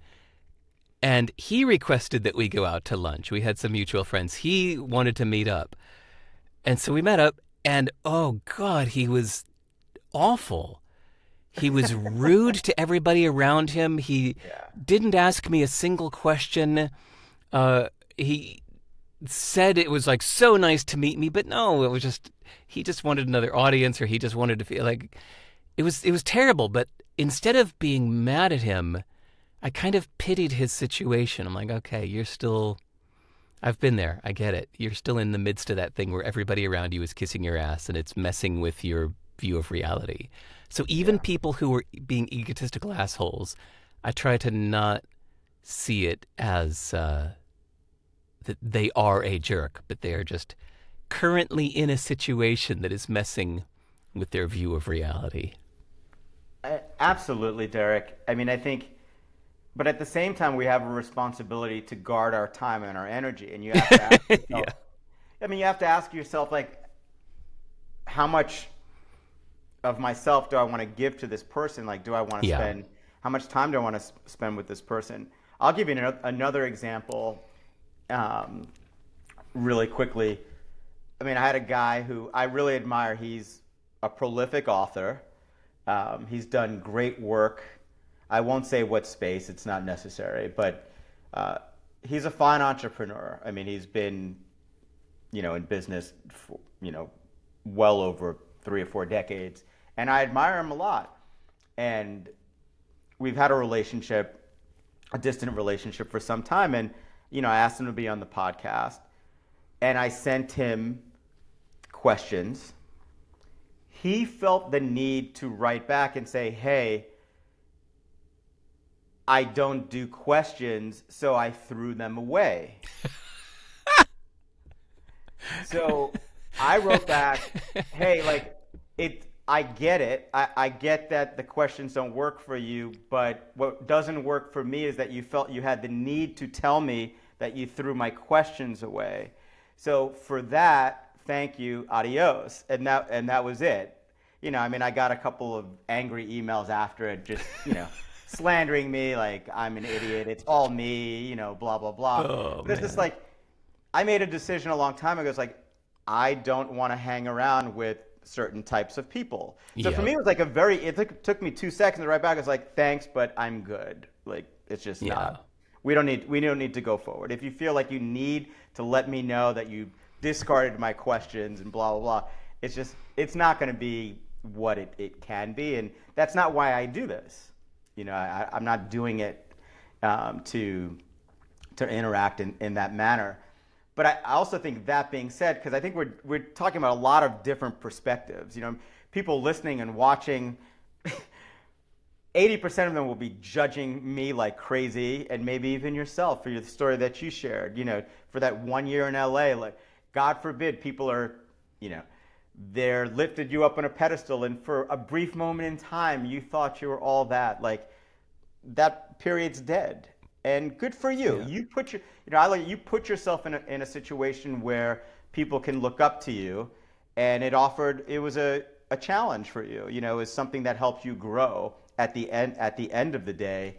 and he requested that we go out to lunch. We had some mutual friends. He wanted to meet up. And so we met up, and oh God, he was awful. He was rude to everybody around him. He didn't ask me a single question. He said it was like so nice to meet me, but no, it was just, he just wanted another audience, or he just wanted to feel like, it was terrible. But instead of being mad at him, I kind of pitied his situation. I'm like, okay, I've been there. I get it. You're still in the midst of that thing where everybody around you is kissing your ass and it's messing with your view of reality. So even people who were being egotistical assholes, I try to not see it as that they are a jerk, but they are just currently in a situation that is messing with their view of reality. Absolutely, Derek. I mean, I think, but at the same time, we have a responsibility to guard our time and our energy. And you have to ask yourself, you have to ask yourself, like, how much of myself do I want to give to this person? Like, do I want to spend, how much time do I want to spend with this person? I'll give you another example really quickly. I mean, I had a guy who I really admire. He's a prolific author. He's done great work. I won't say what space, it's not necessary, but he's a fine entrepreneur. I mean, he's been, in business for, well over 3 or 4 decades. And I admire him a lot. And we've had a distant relationship for some time. And, I asked him to be on the podcast. And I sent him questions. He felt the need to write back and say, hey, I don't do questions, so I threw them away. So I wrote back, hey, like, I get it. I get that the questions don't work for you, but what doesn't work for me is that you felt you had the need to tell me that you threw my questions away. So for that, thank you, adios. And that was it. I got a couple of angry emails after it, just, slandering me, like I'm an idiot, it's all me, blah, blah, blah. Oh, but it's just like, I made a decision a long time ago. It's like, I don't want to hang around with certain types of people. So for me, it was like it took me 2 seconds to write back. It's like, thanks, but I'm good. Like, it's just not. We don't need to go forward. If you feel like you need to let me know that you discarded my questions and blah, blah, blah, it's not going to be what it can be. And that's not why I do this. I'm not doing it to interact in that manner. But I also think, that being said, because I think we're talking about a lot of different perspectives. People listening and watching, 80% of them will be judging me like crazy, and maybe even yourself for the story that you shared, for that 1 year in LA. Like, God forbid, people are, they're lifted you up on a pedestal, and for a brief moment in time, you thought you were all that. Like, that period's dead. And good for you. Yeah. You put you put yourself in a situation where people can look up to you, and it was a challenge for you. It was something that helped you grow at the end of the day.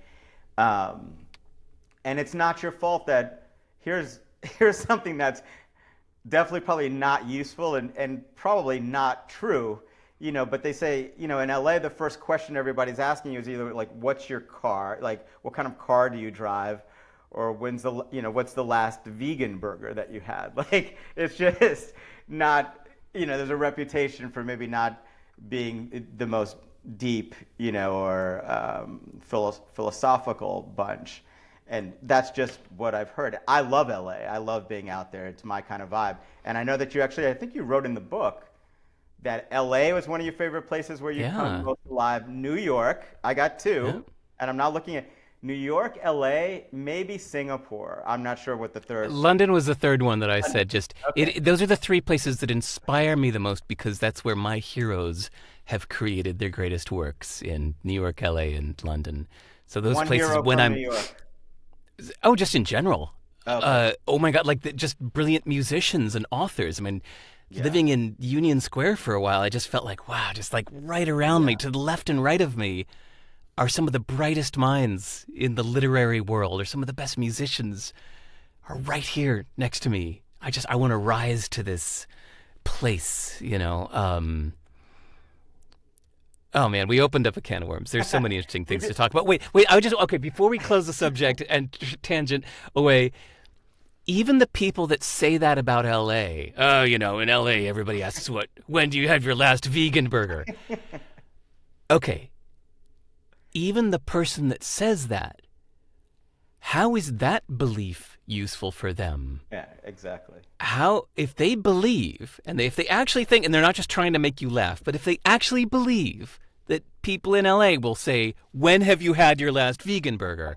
And it's not your fault that here's here's something that's definitely probably not useful and probably not true. But they say, in LA, the first question everybody's asking you is either like, what's your car? Like, what kind of car do you drive? Or what's the last vegan burger that you had? Like, it's just not, there's a reputation for maybe not being the most deep, or philosophical bunch. And that's just what I've heard. I love LA. I love being out there. It's my kind of vibe. And I know that I think you wrote in the book that LA was one of your favorite places where you come Yeah. most alive. New York, I got two. Yeah. And I'm not looking at New York, LA, maybe Singapore. I'm not sure what the third. London was the third one that I said. Just Okay. those are the three places that inspire me the most because that's where my heroes have created their greatest works in New York, LA, and London. So those One places hero when from I'm New York. just in general. Okay. Oh my God, like just brilliant musicians and authors. I mean, Yeah. living in Union Square for a while, I just felt like, wow, just like right around me, to the left and right of me, are some of the brightest minds in the literary world, or some of the best musicians are right here next to me. I want to rise to this place. Oh man, we opened up a can of worms. There's so many interesting things to talk about. Wait, okay, before we close the subject and tangent away, even the people that say that about LA, in LA, everybody asks, when do you have your last vegan burger? Okay, even the person that says that, how is that belief useful for them? Yeah, exactly. If they believe, and if they actually think, and they're not just trying to make you laugh, but if they actually believe that people in LA will say, when have you had your last vegan burger?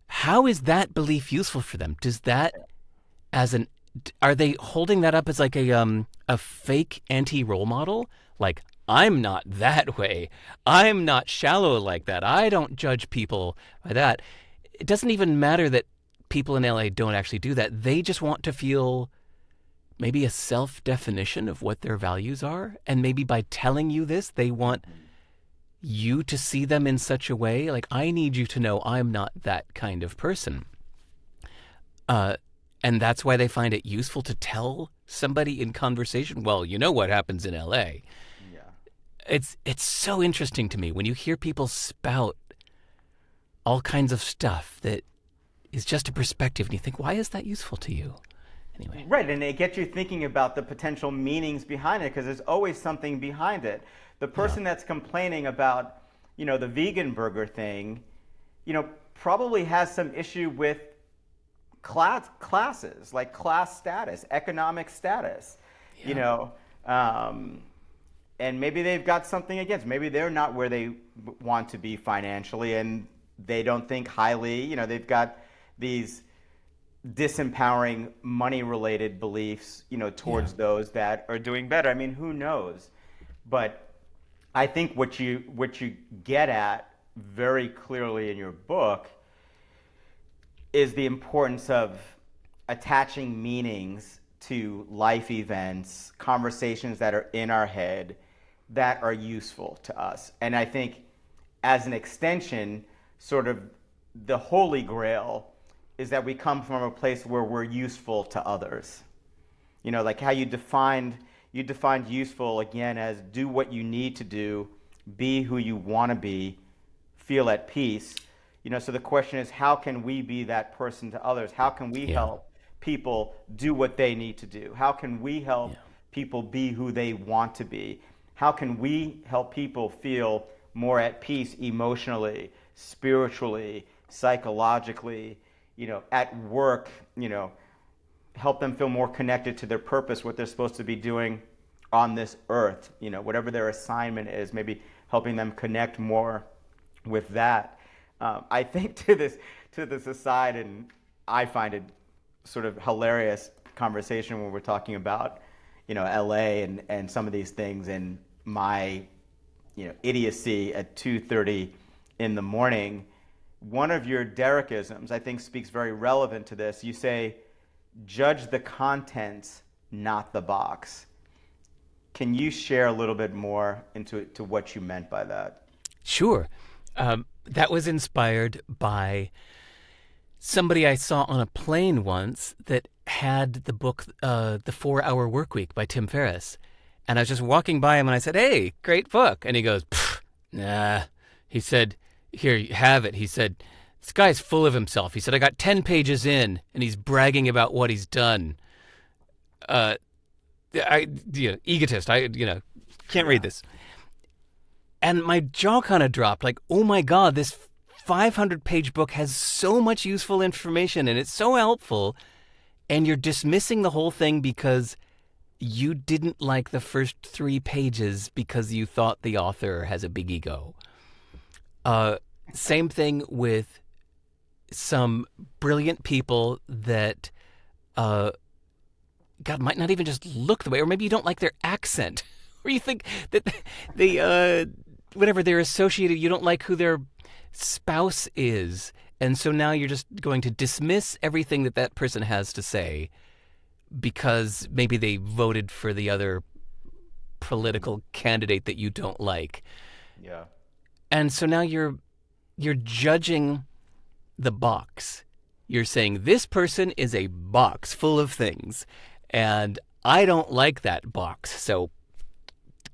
How is that belief useful for them? Does that are they holding that up as like a fake anti-role model? Like, I'm not that way. I'm not shallow like that. I don't judge people by that. It doesn't even matter that people in LA don't actually do that. They just want to feel maybe a self-definition of what their values are. And maybe by telling you this, they want you to see them in such a way. Like, I need you to know I'm not that kind of person. And that's why they find it useful to tell somebody in conversation, well, you know what happens in LA. Yeah. It's so interesting to me when you hear people spout all kinds of stuff that is just a perspective, and you think, why is that useful to you? Anyway. Right, and it gets you thinking about the potential meanings behind it, because there's always something behind it. The person that's complaining about, the vegan burger thing, probably has some issue with classes, like class status, economic status, and maybe they've got something against. Maybe they're not where they want to be financially, and they don't think highly. They've got these disempowering money-related beliefs, towards those that are doing better. I mean, who knows? But I think what you get at very clearly in your book is the importance of attaching meanings to life events, conversations that are in our head that are useful to us. And I think as an extension, sort of the holy grail is that we come from a place where we're useful to others. Like how you defined useful again as do what you need to do, be who you want to be, feel at peace. So the question is, how can we be that person to others? How can we help people do what they need to do? How can we help people be who they want to be? How can we help people feel more at peace emotionally, spiritually, psychologically, at work, help them feel more connected to their purpose, what they're supposed to be doing on this earth, whatever their assignment is, maybe helping them connect more with that. I think to this aside, and I find it sort of hilarious conversation when we're talking about, LA and some of these things, and my, idiocy at 2:30 in the morning. One of your Derekisms, I think, speaks very relevant to this. You say, judge the contents, not the box. Can you share a little bit more to what you meant by that? Sure. That was inspired by somebody I saw on a plane once that had the book, The 4-Hour Workweek by Tim Ferriss. And I was just walking by him and I said, "Hey, great book." And he goes, "Nah." He said, "Here, you have it." He said, "This guy's full of himself." He said, "I got 10 pages in and he's bragging about what he's done." Egotist. Can't read this. And my jaw kind of dropped. Like, oh my God, this 500-page book has so much useful information and it's so helpful. And you're dismissing the whole thing because you didn't like the first 3 pages because you thought the author has a big ego. Same thing with some brilliant people that, God, might not even just look the way, or maybe you don't like their accent, or you think that they're associated, you don't like who their spouse is, and so now you're just going to dismiss everything that person has to say because maybe they voted for the other political candidate that you don't like. Yeah. And so now you're judging the box. You're saying this person is a box full of things, and I don't like that box, so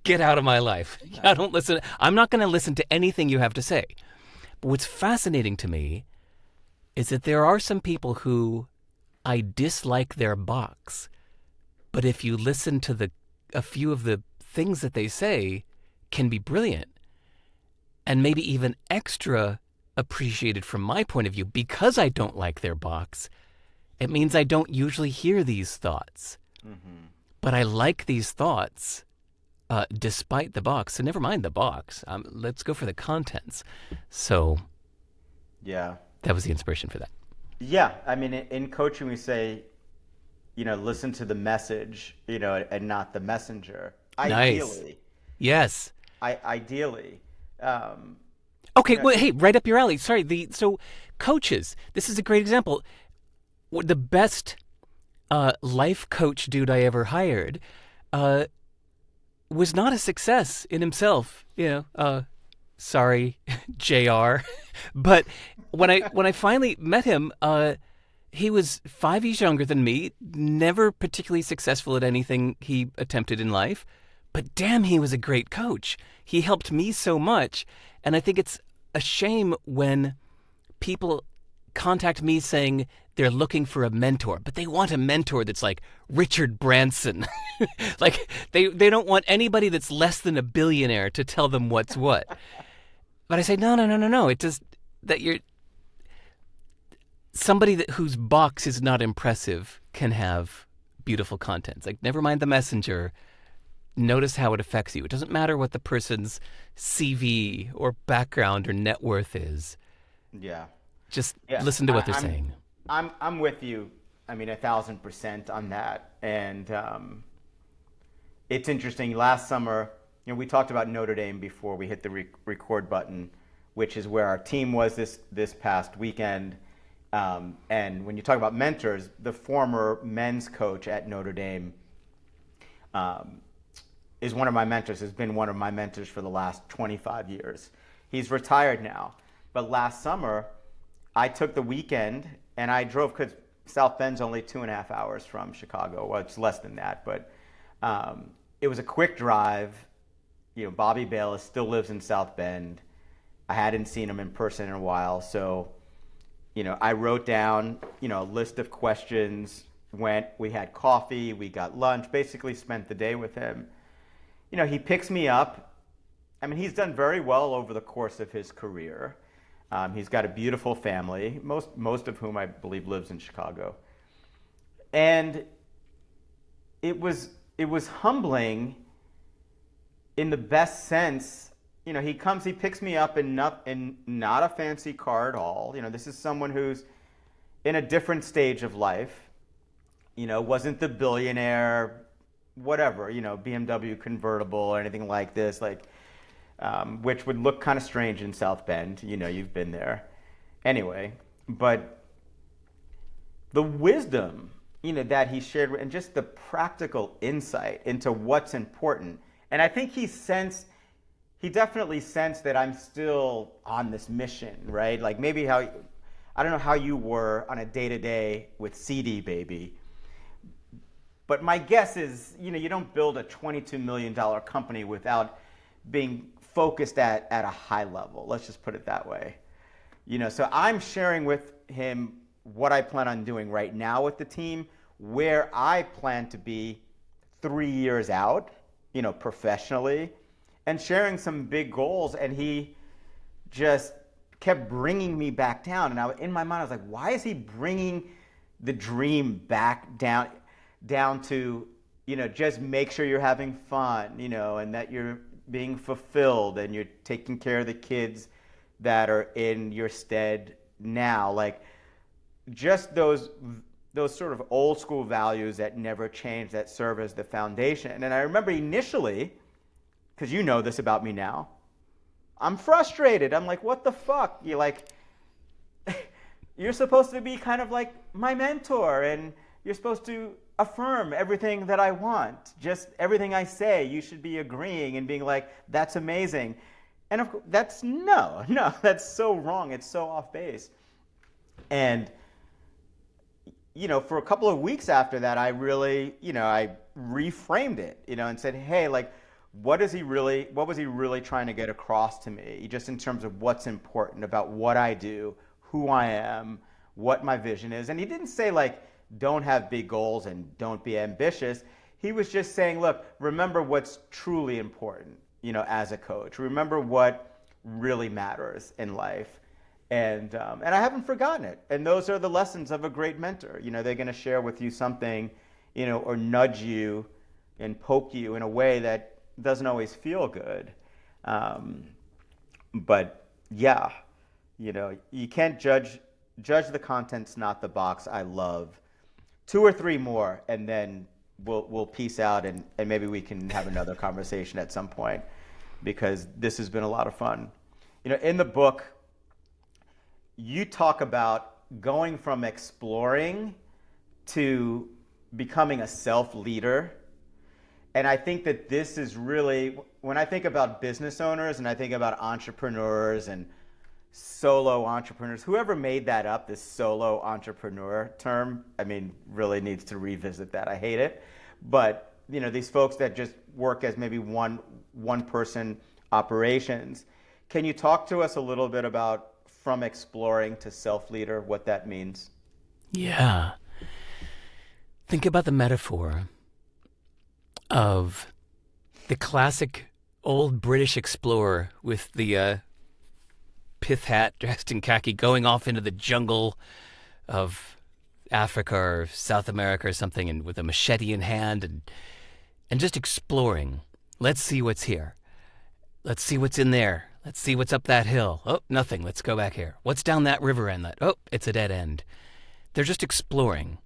get out of my life. I don't listen. I'm not going to listen to anything you have to say. But what's fascinating to me is that there are some people who I dislike their box, but if you listen to a few of the things that they say, can be brilliant, and maybe even extra appreciated from my point of view because I don't like their box. It means I don't usually hear these thoughts, but I like these thoughts despite the box. So never mind the box. Let's go for the contents. So Yeah. that was the inspiration for that. Yeah. I mean, in coaching, we say, listen to the message, and not the messenger. Nice. Ideally. Yes. Ideally. Okay, well, hey, right up your alley. Sorry. So coaches, this is a great example. The best life coach dude I ever hired was not a success in himself. Sorry, JR. But when I finally met him, he was 5 years younger than me, never particularly successful at anything he attempted in life. But damn, he was a great coach. He helped me so much. And I think it's a shame when people contact me saying they're looking for a mentor, but they want a mentor that's like Richard Branson. Like they don't want anybody that's less than a billionaire to tell them what's what. But I say, no. It just that you're somebody whose box is not impressive can have beautiful contents. Like, never mind the messenger. Notice how it affects you. It doesn't matter what the person's CV or background or net worth is. Yeah. Just listen to what they're saying. I'm with you. I mean, 1,000% on that. And it's interesting. Last summer, we talked about Notre Dame before we hit the record button, which is where our team was this past weekend. And when you talk about mentors, the former men's coach at Notre Dame is one of my mentors, has been one of my mentors for the last 25 years. He's retired now. But last summer, I took the weekend and I drove, because South Bend's only 2.5 hours from Chicago. Well, it's less than that, but it was a quick drive. Bobby Bayless still lives in South Bend. I hadn't seen him in person in a while, so I wrote down a list of questions. We had coffee, we got lunch, basically spent the day with him. He picks me up. I mean, he's done very well over the course of his career. He's got a beautiful family, most of whom I believe lives in Chicago. And it was humbling in the best sense he comes, he picks me up in not a fancy car at all. This is someone who's in a different stage of life. Wasn't the billionaire, whatever, BMW convertible or anything like this, which would look kind of strange in South Bend. You've been there. Anyway, but the wisdom, that he shared and just the practical insight into what's important. And I think he definitely sensed that I'm still on this mission, right? Like maybe I don't know how you were on a day-to-day with CD Baby, but my guess is, you don't build a $22 million company without being focused at a high level. Let's just put it that way. So I'm sharing with him what I plan on doing right now with the team, where I plan to be 3 years out, professionally, and sharing some big goals. And he just kept bringing me back down. And in my mind, I was like, why is he bringing the dream back down to, just make sure you're having fun, and that you're being fulfilled and you're taking care of the kids that are in your stead now. Like just those sort of old school values that never change, that serve as the foundation. And I remember initially, because you know this about me now, I'm frustrated. I'm like, what the fuck? You're supposed to be kind of like my mentor, and you're supposed to affirm everything that I want. Just everything I say, you should be agreeing and being like, that's amazing. And of course, that's that's so wrong. It's so off base. And, for a couple of weeks after that, I really, I reframed it, and said, hey, what was he really trying to get across to me, just in terms of what's important about what I do, who I am, what my vision is. And he didn't say don't have big goals and don't be ambitious. He was just saying, look, remember what's truly important, as a coach. Remember what really matters in life. And I haven't forgotten it. And those are the lessons of a great mentor. They're going to share with you something, or nudge you and poke you in a way that doesn't always feel good. But yeah, you can't judge the contents, not the box. I love 2 or 3 more, and then we'll peace out, and maybe we can have another conversation at some point, because this has been a lot of fun. In the book, you talk about going from exploring to becoming a self-leader. And I think that this is really, when I think about business owners and I think about entrepreneurs and solo entrepreneurs, whoever made that up, this solo entrepreneur term, really needs to revisit that. I hate it. But, these folks that just work as maybe one person operations. Can you talk to us a little bit about from exploring to self-leader, what that means? Yeah. Think about the metaphor of the classic old British explorer with the pith hat, dressed in khaki, going off into the jungle of Africa or South America or something, and with a machete in hand, and just exploring. Let's see what's here. Let's see what's in there. Let's see what's up that hill. Oh, nothing. Let's go back here. What's down that river inlet? Oh, it's a dead end. They're just exploring.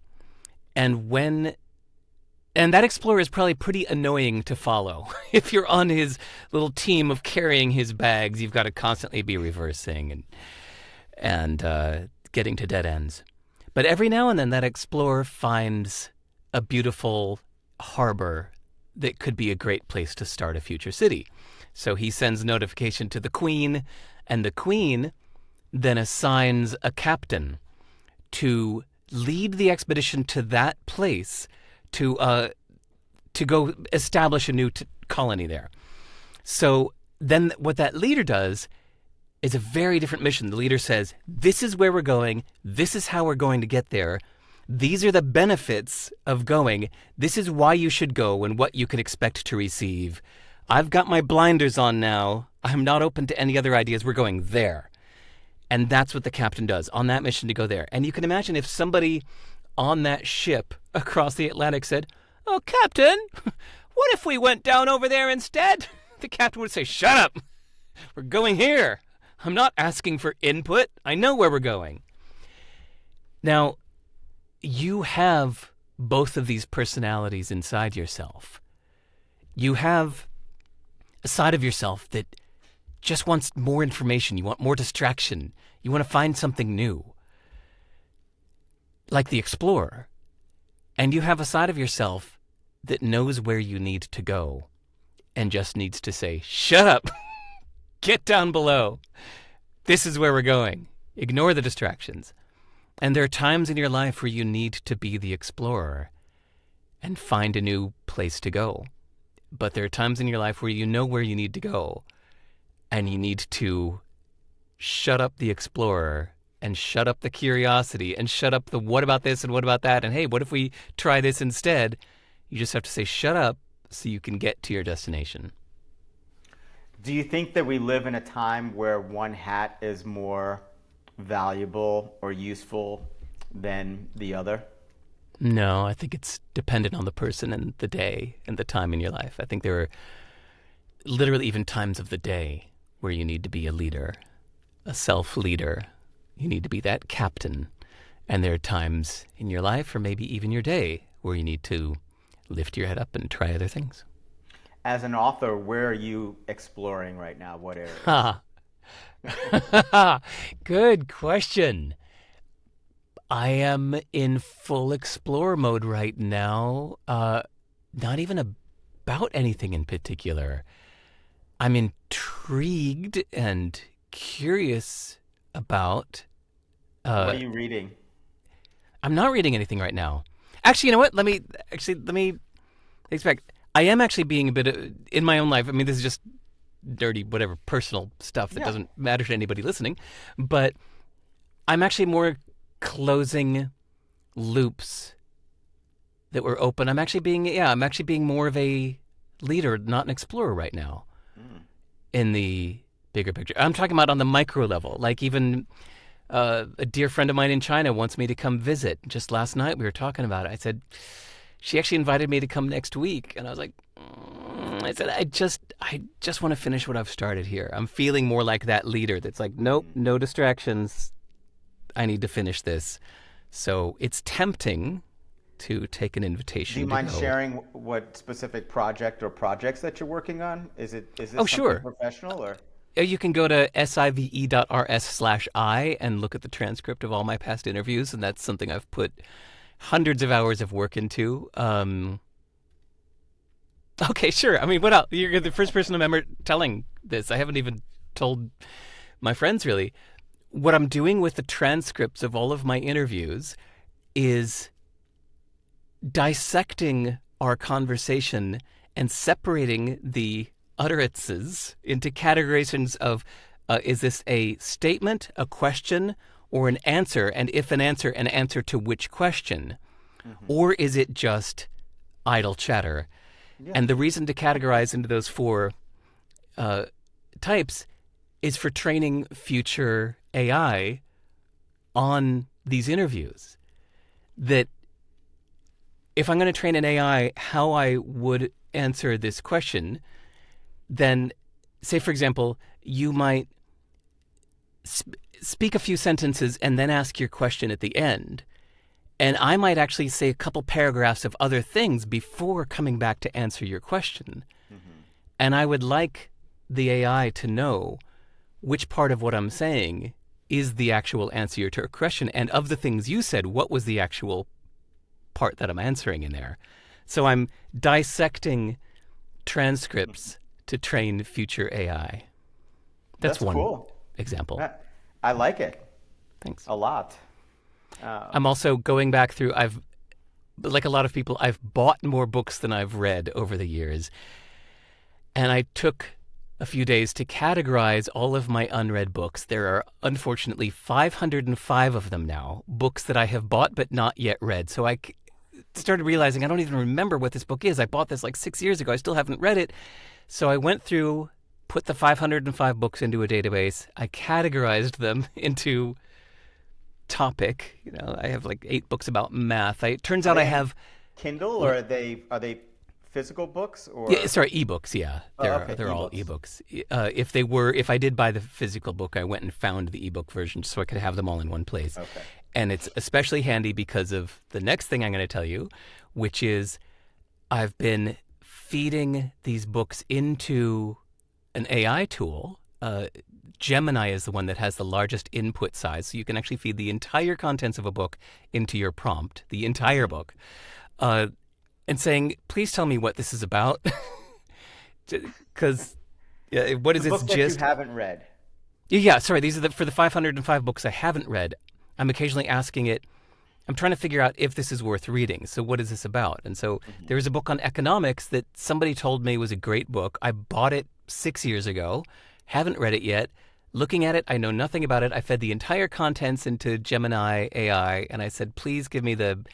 And that explorer is probably pretty annoying to follow. If you're on his little team of carrying his bags, you've got to constantly be reversing and getting to dead ends. But every now and then that explorer finds a beautiful harbor that could be a great place to start a future city. So he sends notification to the Queen, and the Queen then assigns a captain to lead the expedition to that place to go establish a new colony there. So then what that leader does is a very different mission. The leader says, this is where we're going. This is how we're going to get there. These are the benefits of going. This is why you should go and what you can expect to receive. I've got my blinders on now. I'm not open to any other ideas. We're going there. And that's what the captain does on that mission to go there. And you can imagine if somebody on that ship across the Atlantic said, oh, Captain, what if we went down over there instead? The captain would say, shut up. We're going here. I'm not asking for input. I know where we're going. Now, you have both of these personalities inside yourself. You have a side of yourself that just wants more information. You want more distraction. You want to find something new, like the explorer. And you have a side of yourself that knows where you need to go and just needs to say, shut up, get down below. This is where we're going. Ignore the distractions. And there are times in your life where you need to be the explorer and find a new place to go. But there are times in your life where you know where you need to go and you need to shut up the explorer and shut up the curiosity and shut up the what about this and what about that and hey, what if we try this instead? You just have to say shut up so you can get to your destination. Do you think that we live in a time where one hat is more valuable or useful than the other? No, I think it's dependent on the person and the day and the time in your life. I think there are literally even times of the day where you need to be a leader, a self-leader. You need to be that captain. And there are times in your life or maybe even your day where you need to lift your head up and try other things. As an author, where are you exploring right now? What areas? Good question. I am in full explore mode right now. Not even about anything in particular. I'm intrigued and curious about... what are you reading? I'm not reading anything right now. Actually, you know what? Let me expect. I am actually being a bit in my own life. I mean, this is just dirty, whatever, personal stuff that doesn't matter to anybody listening. But I'm actually more closing loops that were open. I'm actually being more of a leader, not an explorer right now in the bigger picture. I'm talking about on the micro level. Like even a dear friend of mine in China wants me to come visit. Just last night we were talking about it. I said, she actually invited me to come next week. And I was like, I said, I just want to finish what I've started here. I'm feeling more like that leader that's like, nope, no distractions. I need to finish this. So it's tempting to take an invitation. Do you mind sharing what specific project or projects that you're working on? Is this sure. professional or? You can go to sive.rs/I and look at the transcript of all my past interviews, and that's something I've put hundreds of hours of work into. Okay, sure. I mean, what else? You're the first person I'm ever telling this. I haven't even told my friends, really. What I'm doing with the transcripts of all of my interviews is dissecting our conversation and separating the utterances into categorizations of is this a statement, a question, or an answer? And if an answer to which question? Mm-hmm. Or is it just idle chatter? Yeah. And the reason to categorize into those four types is for training future AI on these interviews. That if I'm going to train an AI how I would answer this question, then say, for example, you might speak a few sentences and then ask your question at the end. And I might actually say a couple paragraphs of other things before coming back to answer your question. Mm-hmm. And I would like the AI to know which part of what I'm saying is the actual answer to a question. And of the things you said, what was the actual part that I'm answering in there? So I'm dissecting transcripts to train future AI. That's one cool example. I like it. Thanks. A lot. I'm also going back through, like a lot of people, I've bought more books than I've read over the years. And I took a few days to categorize all of my unread books. There are, unfortunately, 505 of them now, books that I have bought but not yet read. So I started realizing I don't even remember what this book is. I bought this like 6 years ago. I still haven't read it. So I went through, put the 505 books into a database. I categorized them into topic. I have like 8 books about math. It turns out I have Kindle, or are they physical books or? Yeah, sorry, ebooks. Yeah, Okay, they're all ebooks. ebooks. If I did buy the physical book, I went and found the ebook version so I could have them all in one place. Okay. And it's especially handy because of the next thing I'm going to tell you, which is I've been feeding these books into an AI tool. Gemini is the one that has the largest input size, so you can actually feed the entire contents of a book into your prompt, the entire book, and saying, "Please tell me what this is about," because what is The its book that gist? you haven't read. Yeah, sorry, these are for the 505 books I haven't read. I'm occasionally asking it. I'm trying to figure out if this is worth reading. So what is this about? And so there was a book on economics that somebody told me was a great book. I bought it 6 years ago, haven't read it yet. Looking at it, I know nothing about it. I fed the entire contents into Gemini AI, and I said, please give me the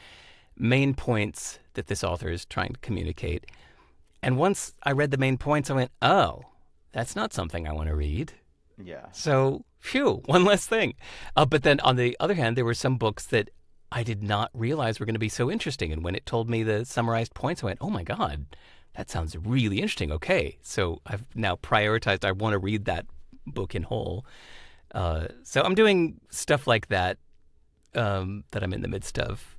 main points that this author is trying to communicate. And once I read the main points, I went, oh, that's not something I want to read. Yeah. So, phew, one less thing. But then on the other hand, there were some books that I did not realize were going to be so interesting. And when it told me the summarized points, I went, oh my God, that sounds really interesting. Okay. So I've now prioritized, I want to read that book in whole. So I'm doing stuff like that that I'm in the midst of.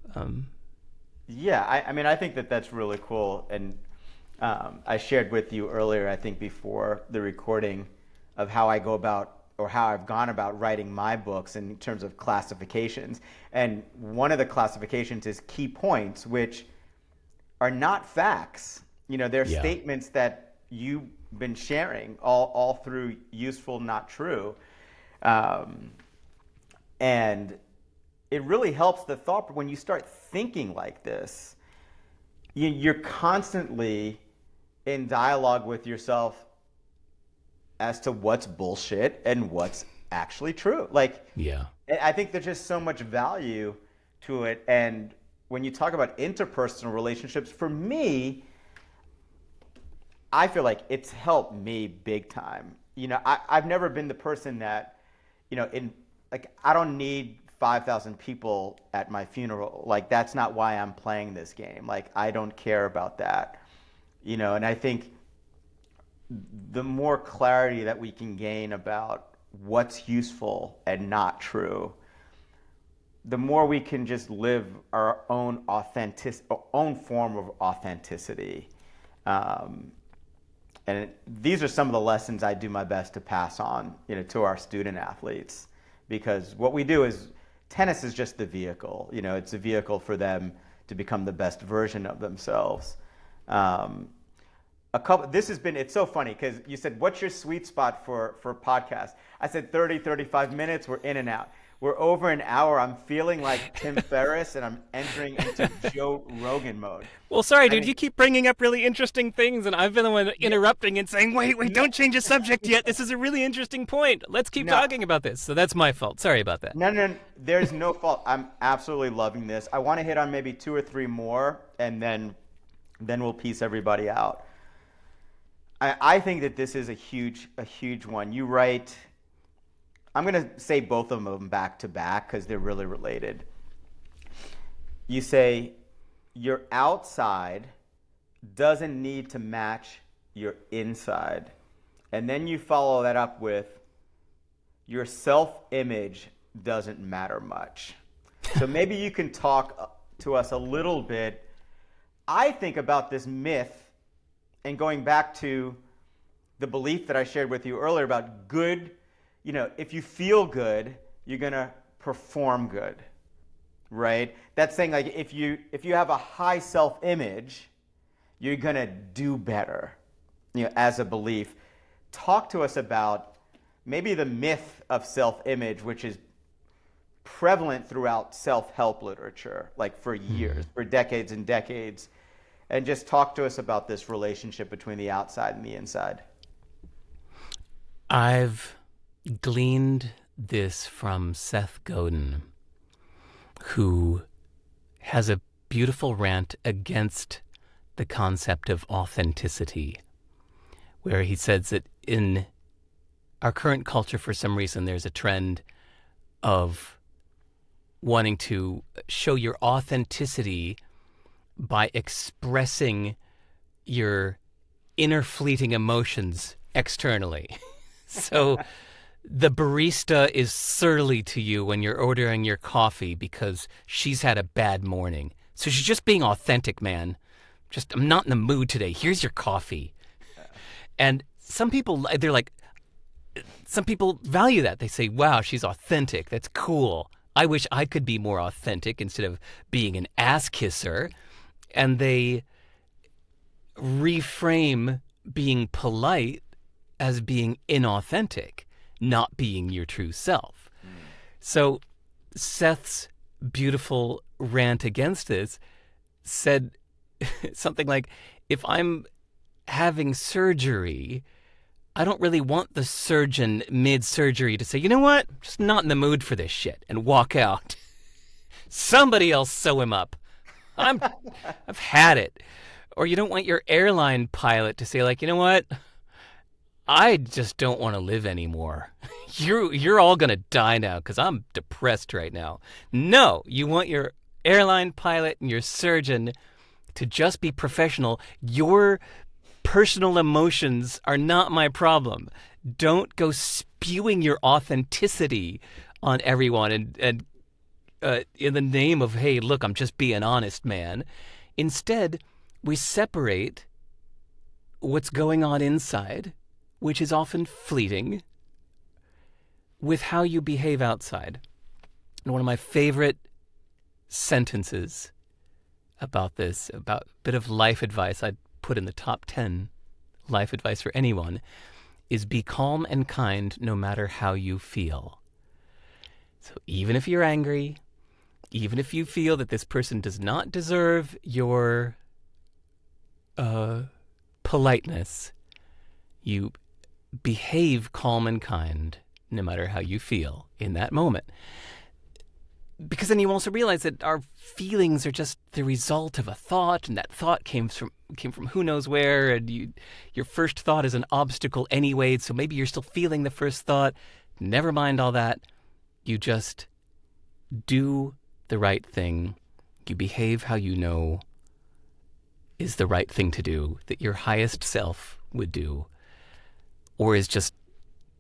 Yeah, I mean, I think that that's really cool. And I shared with you earlier, I think before the recording, of how I go about, or how I've gone about writing my books in terms of classifications. And one of the classifications is key points, which are not facts. You know, they're statements that you've been sharing all through useful, not true. And it really helps the thought when you start thinking like this. You're constantly in dialogue with yourself as to what's bullshit and what's actually true. Like, Yeah. I think there's just so much value to it. And when you talk about interpersonal relationships, for me, I feel like it's helped me big time. You know, I've never been the person that, you know, I don't need 5,000 people at my funeral. Like, that's not why I'm playing this game. Like, I don't care about that. You know, and I think the more clarity that we can gain about what's useful and not true, the more we can just live our own form of authenticity. And these are some of the lessons I do my best to pass on, you know, to our student athletes, because what we do is tennis is just the vehicle. You know, it's a vehicle for them to become the best version of themselves. It's so funny because you said, what's your sweet spot for podcast? I said 30, 35 minutes, we're in and out. We're over an hour. I'm feeling like Tim Ferriss and I'm entering into Joe Rogan mode. Well, sorry, dude, you keep bringing up really interesting things, and I've been the one interrupting and saying, wait, don't change the subject yet. This is a really interesting point. Let's keep talking about this. So that's my fault. Sorry about that. No, there's no fault. I'm absolutely loving this. I want to hit on maybe 2 or 3 more, and then we'll piece everybody out. I think that this is a huge one. You write, I'm going to say both of them back to back because they're really related. You say, your outside doesn't need to match your inside. And then you follow that up with, your self-image doesn't matter much. So maybe you can talk to us a little bit. I think about this myth, and going back to the belief that I shared with you earlier about good, you know, if you feel good, you're going to perform good, right? That's saying, like, if you have a high self-image, you're going to do better, you know, as a belief. Talk to us about maybe the myth of self-image, which is prevalent throughout self-help literature, like for years, for decades and decades. And just talk to us about this relationship between the outside and the inside. I've gleaned this from Seth Godin, who has a beautiful rant against the concept of authenticity, where he says that in our current culture, for some reason, there's a trend of wanting to show your authenticity by expressing your inner fleeting emotions externally. So the barista is surly to you when you're ordering your coffee because she's had a bad morning. So she's just being authentic, man. Just, I'm not in the mood today. Here's your coffee. And some people, some people value that. They say, wow, she's authentic. That's cool. I wish I could be more authentic instead of being an ass kisser. And they reframe being polite as being inauthentic, not being your true self. So Seth's beautiful rant against this said something like, if I'm having surgery, I don't really want the surgeon mid-surgery to say, you know what, I'm just not in the mood for this shit, and walk out. Somebody else sew him up. I've had it. Or you don't want your airline pilot to say, like, you know what, I just don't want to live anymore. You're all going to die now because I'm depressed right now. No, you want your airline pilot and your surgeon to just be professional. Your personal emotions are not my problem. Don't go spewing your authenticity on everyone and in the name of, hey, look, I'm just being honest, man. Instead, we separate what's going on inside, which is often fleeting, with how you behave outside. And one of my favorite sentences about this, about a bit of life advice I'd put in the top 10 life advice for anyone, is be calm and kind no matter how you feel. So even if you're angry, even if you feel that this person does not deserve your politeness, you behave calm and kind no matter how you feel in that moment. Because then you also realize that our feelings are just the result of a thought, and that thought came from who knows where, and your first thought is an obstacle anyway, so maybe you're still feeling the first thought. Never mind all that. You just do the right thing. You behave how you know is the right thing to do, that your highest self would do, or is just,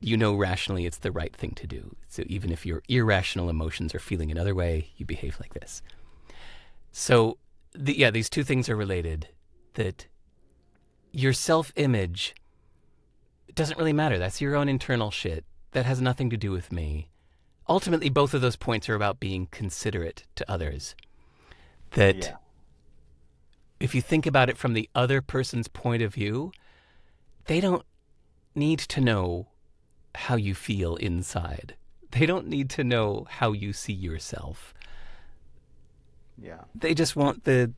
you know, rationally it's the right thing to do. So even if your irrational emotions are feeling another way, you behave like this. So these two things are related, that your self-image doesn't really matter. That's your own internal shit. That has nothing to do with me. Ultimately, both of those points are about being considerate to others. That if you think about it from the other person's point of view, they don't need to know how you feel inside. They don't need to know how you see yourself. Yeah. They just want the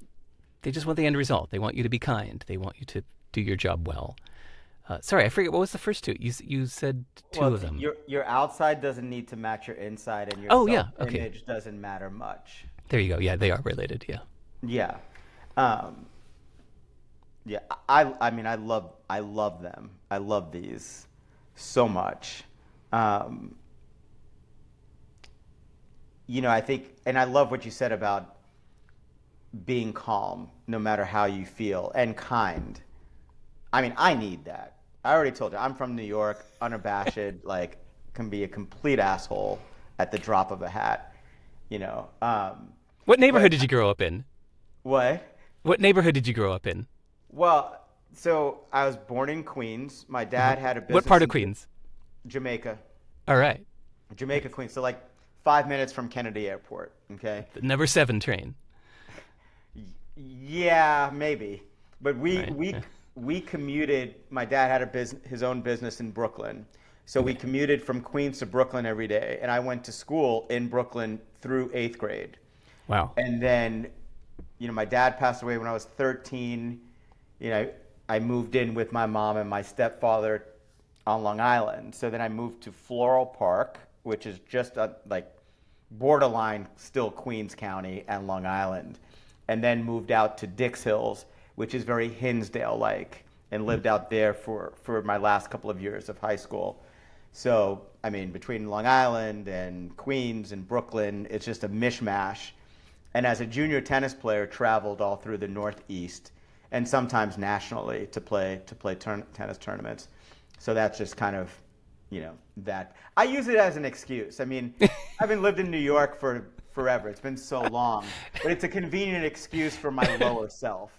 end result. They want you to be kind. They want you to do your job well. Sorry, I forget, what was the first two? You said two of them. Your outside doesn't need to match your inside, and your self-image doesn't matter much. There you go. Yeah, they are related. Yeah. Yeah. Yeah. I mean, I love them. I love these so much. You know, I think, and I love what you said about being calm no matter how you feel, and kind. I mean, I need that. I already told you, I'm from New York, unabashed, like, can be a complete asshole at the drop of a hat, you know. What neighborhood did you grow up in? What? What neighborhood did you grow up in? Well, so I was born in Queens. My dad had a business. What part of Queens? Jamaica. All right. Jamaica, Queens. So like 5 minutes from Kennedy Airport. Okay. The number 7 train. Yeah, maybe. But we commuted. My dad had his own business in Brooklyn. So we commuted from Queens to Brooklyn every day. And I went to school in Brooklyn through 8th grade. Wow. And then, you know, my dad passed away when I was 13. You know, I moved in with my mom and my stepfather on Long Island. So then I moved to Floral Park, which is just like borderline still Queens County and Long Island. And then moved out to Dix Hills, which is very Hinsdale-like, and lived out there for my last couple of years of high school. So, I mean, between Long Island and Queens and Brooklyn, it's just a mishmash. And as a junior tennis player, traveled all through the Northeast. and sometimes nationally to play tennis tournaments. So that's just kind of, that I use it as an excuse. I mean, I haven't lived in New York for forever. It's been so long, but it's a convenient excuse for my lower self,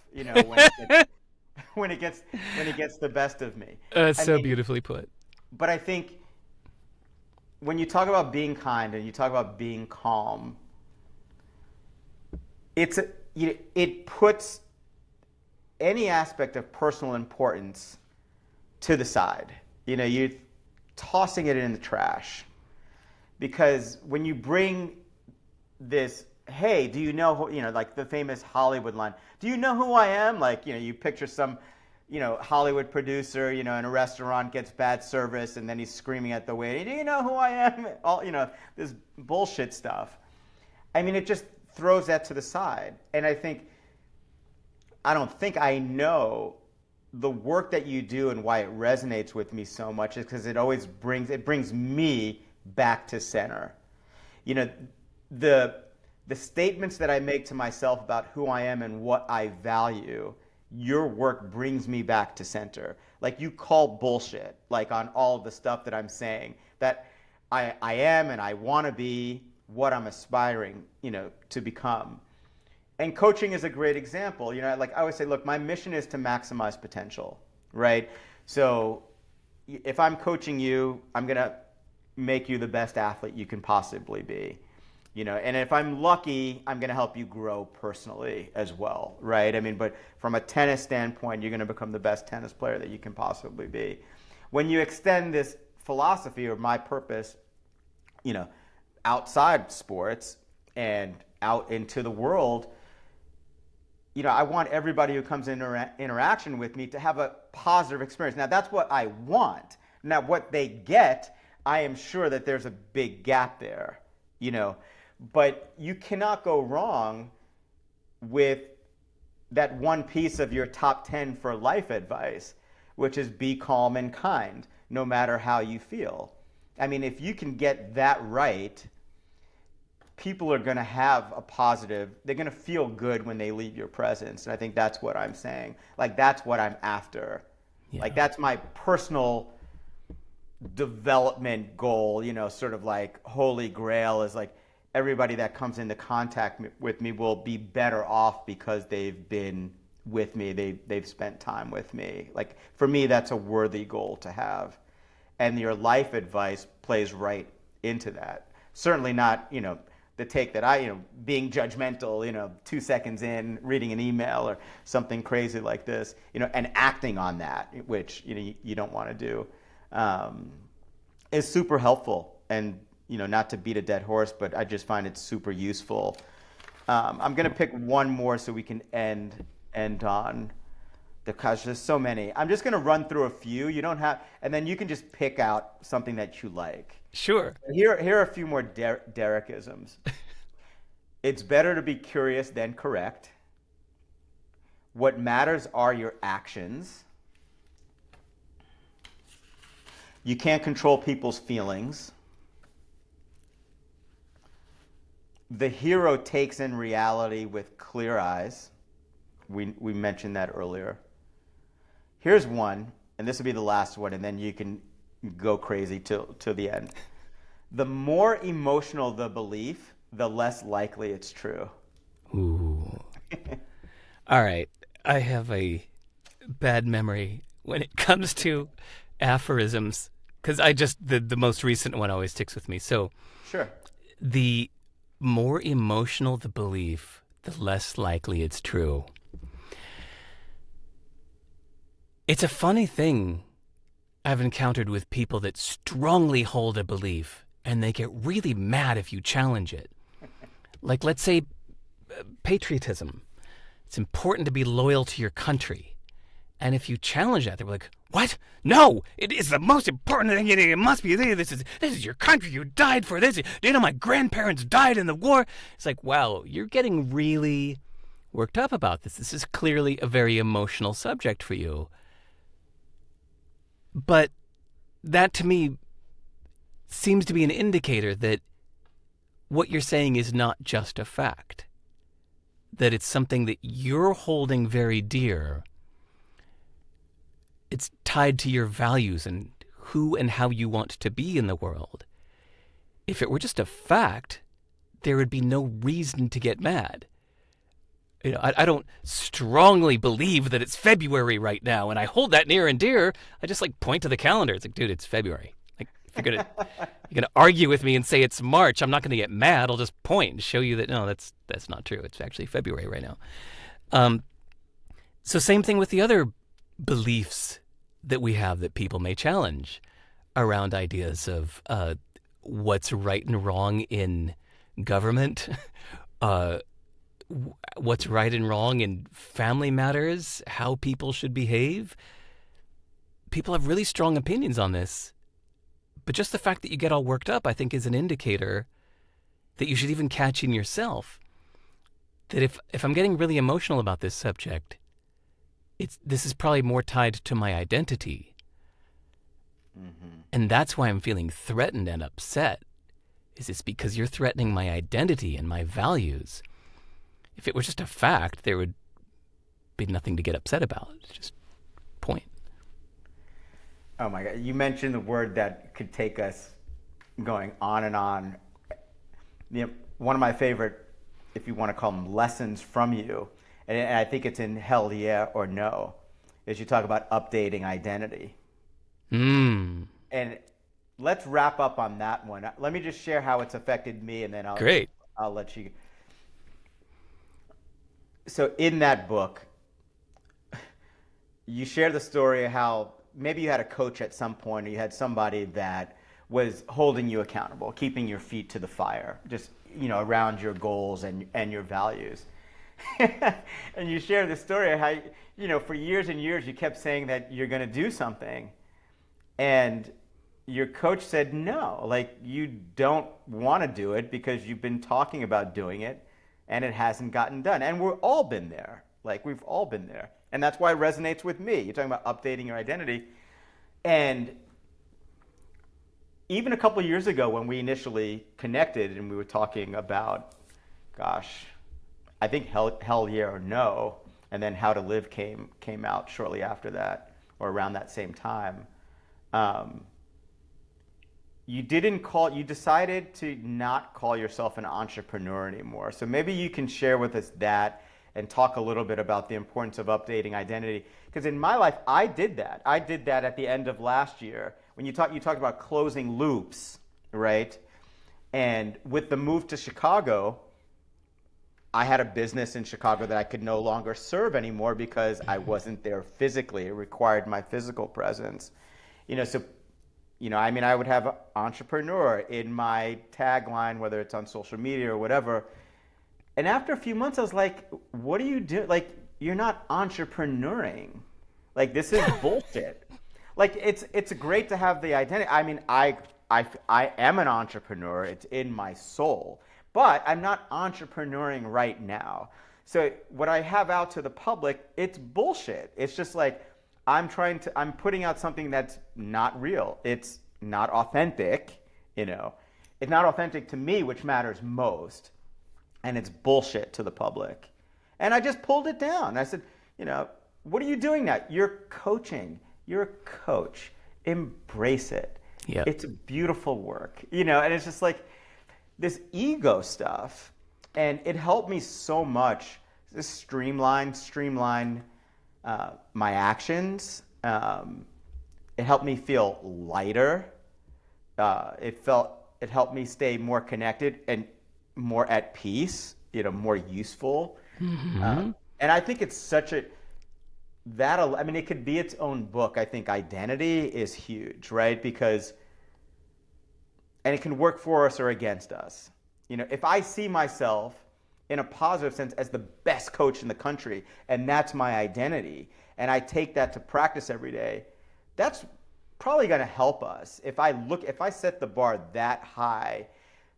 when it gets the best of me. So beautifully put. But I think when you talk about being kind and you talk about being calm, it puts any aspect of personal importance to the side. You're tossing it in the trash. Because when you bring this, hey, do you know who, like the famous Hollywood line, do you know who I am? Like, you picture some, Hollywood producer, in a restaurant gets bad service and then he's screaming at the waiter, do you know who I am? All, this bullshit stuff. I mean, it just throws that to the side. And I don't think I know the work that you do and why it resonates with me so much is because it brings me back to center. The statements that I make to myself about who I am and what I value, your work brings me back to center. Like, you call bullshit, like, on all of the stuff that I'm saying, that I am and I want to be what I'm aspiring, to become. And coaching is a great example. Like I always say, look, my mission is to maximize potential, right? So if I'm coaching you, I'm going to make you the best athlete you can possibly be. And if I'm lucky, I'm going to help you grow personally as well, right? I mean, but from a tennis standpoint, you're going to become the best tennis player that you can possibly be. When you extend this philosophy or my purpose, outside sports and out into the world, I want everybody who comes in interaction with me to have a positive experience. Now, that's what I want. Now, what they get, I am sure that there's a big gap there, But you cannot go wrong with that one piece of your top 10 for life advice, which is be calm and kind, no matter how you feel. I mean, if you can get that right, people are going to have they're going to feel good when they leave your presence. And I think that's what I'm saying. Like, that's what I'm after. Yeah. Like, that's my personal development goal, sort of like holy grail is like everybody that comes into contact with me will be better off because they've been with me. They've spent time with me. Like, for me, that's a worthy goal to have. And your life advice plays right into that. Certainly not, the take that being judgmental, 2 seconds in, reading an email or something crazy like this, and acting on that, which, you don't want to do, is super helpful. And, not to beat a dead horse, but I just find it super useful. I'm going to pick one more so we can end on, because there's so many. I'm just going to run through a few. And then you can just pick out something that you like. Sure. Here are a few more Derek-isms. It's better to be curious than correct. What matters are your actions. You can't control people's feelings. The hero takes in reality with clear eyes. We mentioned that earlier. Here's one, and this will be the last one, and then you can go crazy till the end. The more emotional the belief, the less likely it's true. Ooh. All right. I have a bad memory when it comes to aphorisms, because the most recent one always sticks with me. So, sure. The more emotional the belief, the less likely it's true. It's a funny thing I've encountered with people that strongly hold a belief and they get really mad if you challenge it. Like, let's say patriotism. It's important to be loyal to your country. And if you challenge that, they're like, what? No, it is the most important thing. It must be. This is your country. You died for this. Do you know my grandparents died in the war? It's like, wow, you're getting really worked up about this. This is clearly a very emotional subject for you. But that, to me, seems to be an indicator that what you're saying is not just a fact. that it's something that you're holding very dear. It's tied to your values and who and how you want to be in the world. If it were just a fact, there would be no reason to get mad. I don't strongly believe that it's February right now, and I hold that near and dear. I just point to the calendar. It's like, dude, it's February. Like, if you're gonna argue with me and say it's March, I'm not gonna get mad. I'll just point and show you that no, that's not true. It's actually February right now. So same thing with the other beliefs that we have that people may challenge around ideas of what's right and wrong in government. What's right and wrong in family matters, how people should behave. People have really strong opinions on this. But just the fact that you get all worked up, I think, is an indicator that you should even catch in yourself. That if I'm getting really emotional about this subject, this is probably more tied to my identity. Mm-hmm. And that's why I'm feeling threatened and upset. It's because you're threatening my identity and my values. If it was just a fact, there would be nothing to get upset about. It's just point. Oh my God. You mentioned the word that could take us going on and on. One of my favorite, if you want to call them lessons from you, and I think it's in Hell Yeah or No, is you talk about updating identity. And let's wrap up on that one. Let me just share how it's affected me, and then I'll let you. So in that book, you share the story of how maybe you had a coach at some point, or you had somebody that was holding you accountable, keeping your feet to the fire, just around your goals and your values. And you share the story of how for years and years you kept saying that you're going to do something, and your coach said no, you don't want to do it because you've been talking about doing it and it hasn't gotten done. And we've all been there. We've all been there. And that's why it resonates with me. You're talking about updating your identity. And even a couple of years ago when we initially connected and we were talking about, I think Hell Yeah or No, and then How to Live came out shortly after that, or around that same time. You decided to not call yourself an entrepreneur anymore. So maybe you can share with us that and talk a little bit about the importance of updating identity. Because in my life, I did that. I did that at the end of last year. When you talked about closing loops, right? And with the move to Chicago, I had a business in Chicago that I could no longer serve anymore because I wasn't there physically. It required my physical presence. I would have entrepreneur in my tagline, whether it's on social media or whatever. And after a few months, I was like, what do you do? You're not entrepreneuring. This is bullshit. It's great to have the identity. I am an entrepreneur. It's in my soul. But I'm not entrepreneuring right now. So what I have out to the public, it's bullshit. It's just I'm putting out something that's not real. It's not authentic, It's not authentic to me, which matters most. And it's bullshit to the public. And I just pulled it down. I said, what are you doing now? You're coaching. You're a coach. Embrace it. Yep. It's beautiful work, and it's just this ego stuff. And it helped me so much. This streamline my actions. It helped me feel lighter. It helped me stay more connected and more at peace, more useful. Mm-hmm. And I think it's it could be its own book. I think identity is huge, right? And it can work for us or against us. If I see myself in a positive sense as the best coach in the country, and that's my identity, and I take that to practice every day, that's probably going to help us. If I set the bar that high,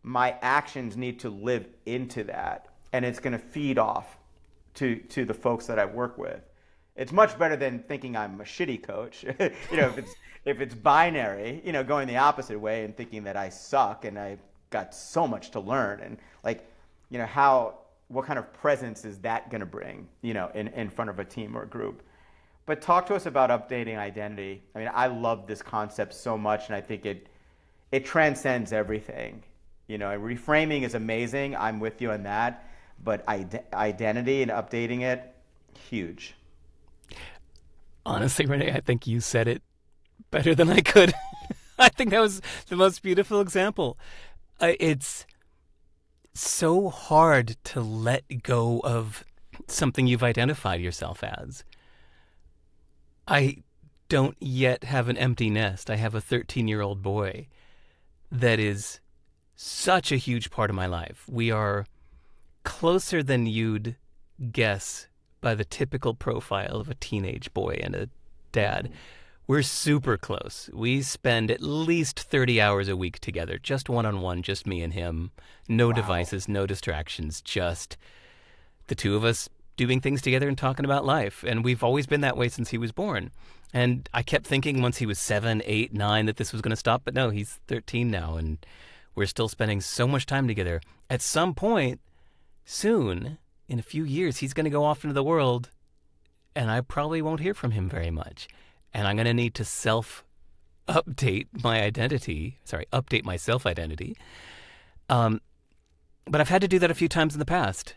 my actions need to live into that, and it's going to feed off to the folks that I work with. It's much better than thinking I'm a shitty coach. If it's binary, going the opposite way and thinking that I suck and I've got so much to learn, and how what kind of presence is that going to bring, in front of a team or a group? But talk to us about updating identity. I mean, I love this concept so much, and I think it transcends everything. Reframing is amazing. I'm with you on that. But identity and updating it, huge. Honestly, Renee, I think you said it better than I could. I think that was the most beautiful example. It's so hard to let go of something you've identified yourself as. I don't yet have an empty nest. I have a 13-year-old boy that is such a huge part of my life. We are closer than you'd guess by the typical profile of a teenage boy and a dad. We're super close. We spend at least 30 hours a week together, just one-on-one, just me and him. No devices, no distractions, just the two of us doing things together and talking about life. And we've always been that way since he was born. And I kept thinking once he was 7, 8, 9 that this was going to stop. But no, he's 13 now, and we're still spending so much time together. At some point, soon, in a few years, he's going to go off into the world, and I probably won't hear from him very much. And I'm going to need to update my self-identity. But I've had to do that a few times in the past.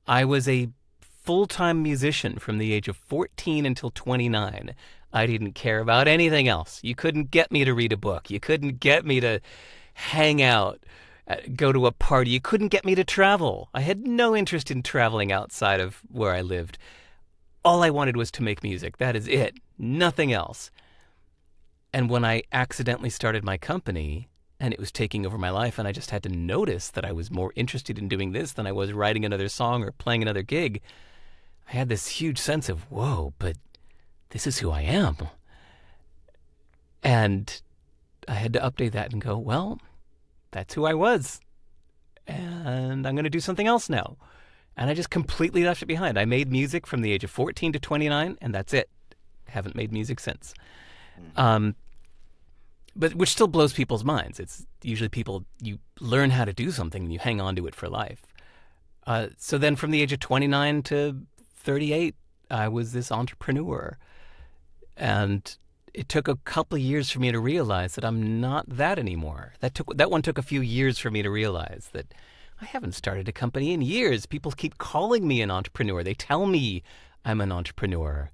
I was a full-time musician from the age of 14 until 29. I didn't care about anything else. You couldn't get me to read a book. You couldn't get me to hang out, go to a party. You couldn't get me to travel. I had no interest in traveling outside of where I lived. All I wanted was to make music. That is it. Nothing else. And when I accidentally started my company and it was taking over my life, and I just had to notice that I was more interested in doing this than I was writing another song or playing another gig, I had this huge sense of, whoa, but this is who I am. And I had to update that and go, well, that's who I was. And I'm going to do something else now. And I just completely left it behind. I made music from the age of 14 to 29, and that's it. Haven't made music since. But which still blows people's minds. It's usually people, you learn how to do something and you hang on to it for life. So then from the age of 29 to 38, I was this entrepreneur. And it took a couple of years for me to realize that I'm not that anymore. That one took a few years for me to realize that I haven't started a company in years. People keep calling me an entrepreneur. They tell me I'm an entrepreneur.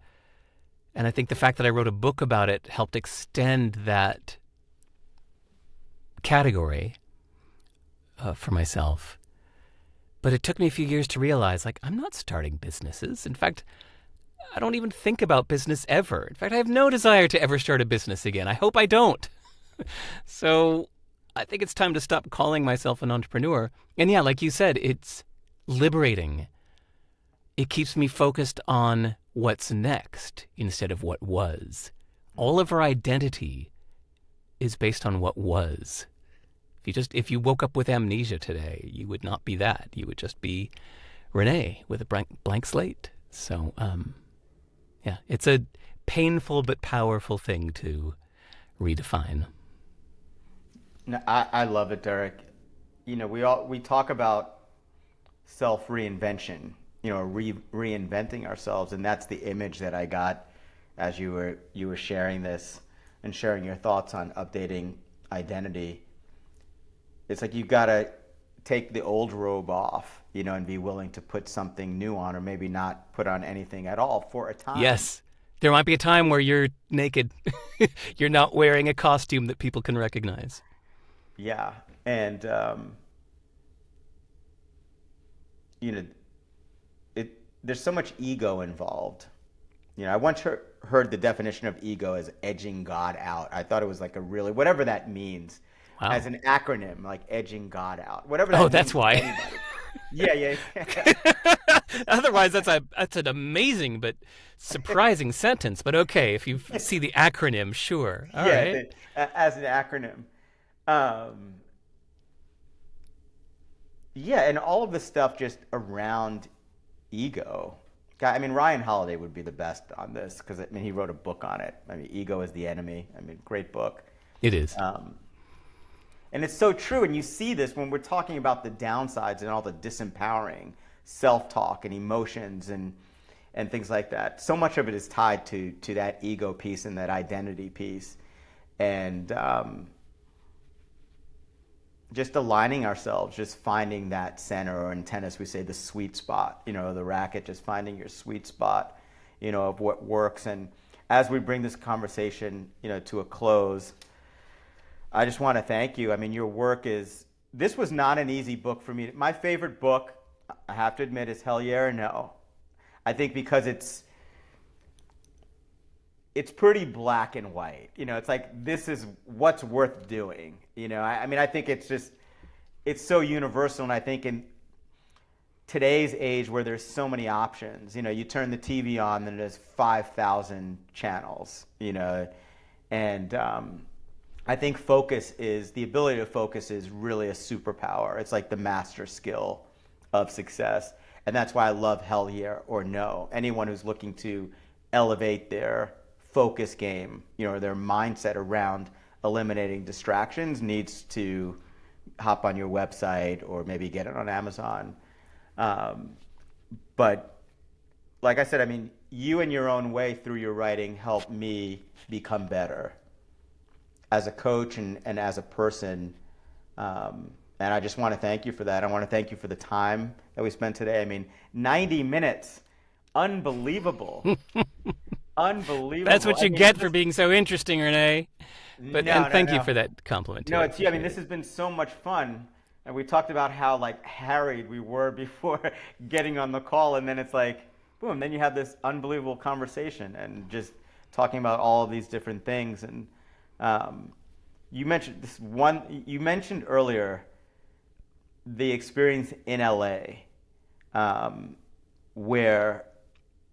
And I think the fact that I wrote a book about it helped extend that category for myself. But it took me a few years to realize, I'm not starting businesses. In fact, I don't even think about business ever. In fact, I have no desire to ever start a business again. I hope I don't. So I think it's time to stop calling myself an entrepreneur. And yeah, like you said, it's liberating. It keeps me focused on what's next instead of what was. All of our identity is based on what was. If you woke up with amnesia today, you would not be that. You would just be Renee with a blank slate. So, yeah, it's a painful but powerful thing to redefine. No, I love it, Derek. We talk about self-reinvention, reinventing ourselves, and that's the image that I got as you were sharing this and sharing your thoughts on updating identity. It's like you gotta take the old robe off, and be willing to put something new on, or maybe not put on anything at all for a time. Yes. There might be a time where you're naked. You're not wearing a costume that people can recognize. Yeah. And, there's so much ego involved. I once heard the definition of ego as edging God out. I thought it was whatever that means. Wow. As an acronym, like edging God out. Whatever that means. Oh, that's why. Yeah. Otherwise, that's an amazing but surprising sentence. But okay, if you see the acronym, sure. All right. As an acronym. Yeah, and all of the stuff just around ego. Ryan Holiday would be the best on this because he wrote a book on it. Ego is the Enemy. Great book. It is. And it's so true. And you see this when we're talking about the downsides and all the disempowering self-talk and emotions and things like that. So much of it is tied to that ego piece and that identity piece. And just aligning ourselves, just finding that center, or in tennis we say the sweet spot, the racket, just finding your sweet spot, of what works. And as we bring this conversation, to a close, I just want to thank you. I mean, your work this was not an easy book for me. My favorite book, I have to admit, is Hell Yeah or No. I think because it's pretty black and white. It's like, this is what's worth doing. I mean, I think it's so universal. And I think in today's age where there's so many options, you turn the TV on and there's 5,000 channels, and I think the ability to focus is really a superpower. It's like the master skill of success. And that's why I love Hell Yeah or No. Anyone who's looking to elevate their focus game, or their mindset around eliminating distractions, needs to hop on your website or maybe get it on Amazon. But like I said, I mean, you in your own way through your writing helped me become better as a coach and as a person. And I just want to thank you for that. I want to thank you for the time that we spent today. I mean, 90 minutes. Unbelievable. Unbelievable. That's what you get for being so interesting, Renee. But thank you for that compliment. No, it's you. I mean, this has been so much fun. And we talked about how harried we were before getting on the call, and then it's like, boom, then you have this unbelievable conversation and just talking about all of these different things. And you mentioned earlier the experience in LA, where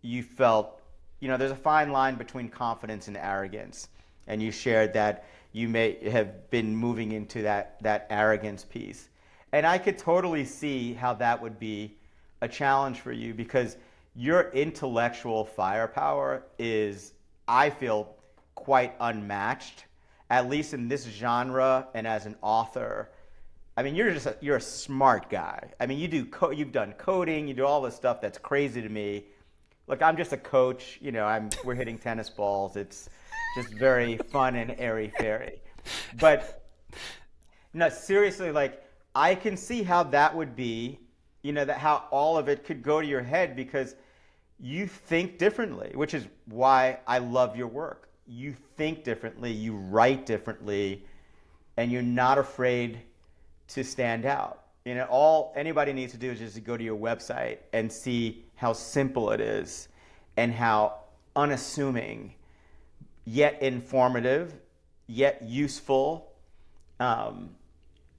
you felt, there's a fine line between confidence and arrogance. And you shared that you may have been moving into that arrogance piece. And I could totally see how that would be a challenge for you, because your intellectual firepower is, I feel, quite unmatched, at least in this genre and as an author. I mean, you're a smart guy. I mean, you've done coding, you do all this stuff that's crazy to me. Look, I'm just a coach. We're hitting tennis balls. It's just very fun and airy-fairy. But no, seriously, I can see how that would be, that how all of it could go to your head, because you think differently, which is why I love your work. You think differently, you write differently, and you're not afraid to stand out. All anybody needs to do is just to go to your website and see how simple it is and how unassuming, yet informative, yet useful. And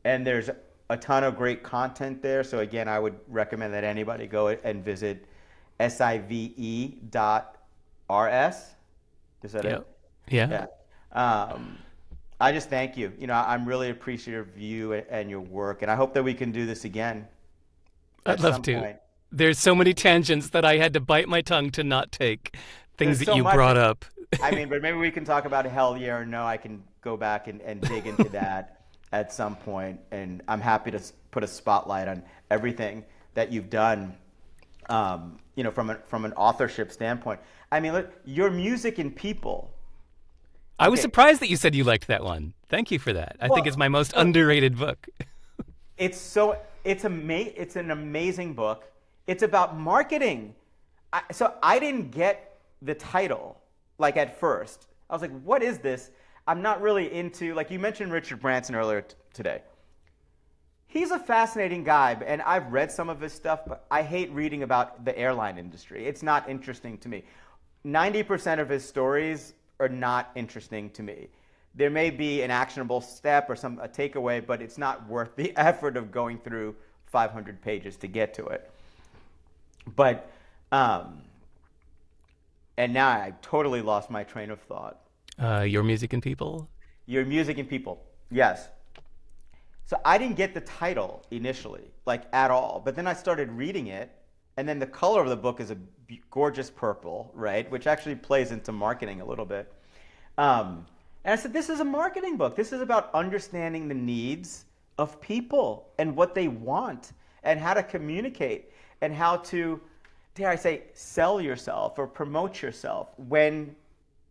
there's a ton of great content there. So again, I would recommend that anybody go and visit sive.rs. Is that it? Yeah. I just thank you. I'm really appreciative of you and your work, and I hope that we can do this again. I'd love to. Point. There's so many tangents that I had to bite my tongue to not take. Things that you brought up. I mean, but maybe we can talk about Hell Yeah or No. I can go back and dig into that at some point, and I'm happy to put a spotlight on everything that you've done, from an authorship standpoint. I mean, look, your music and people. I was surprised that you said you liked that one. Thank you for that. I think it's my most underrated book. It's an amazing book. It's about marketing. So I didn't get the title at first. I was like, what is this? I'm not really into, you mentioned Richard Branson earlier today. He's a fascinating guy, and I've read some of his stuff, but I hate reading about the airline industry. It's not interesting to me. 90% of his stories are not interesting to me. There may be an actionable step or a takeaway, but it's not worth the effort of going through 500 pages to get to it. But, and now I totally lost my train of thought. Your Music and People? Your Music and People, yes. So I didn't get the title initially, at all. But then I started reading it, and then the color of the book is a gorgeous purple, right? Which actually plays into marketing a little bit. And And I said, this is a marketing book. This is about understanding the needs of people and what they want and how to communicate and how to, dare I say, sell yourself or promote yourself when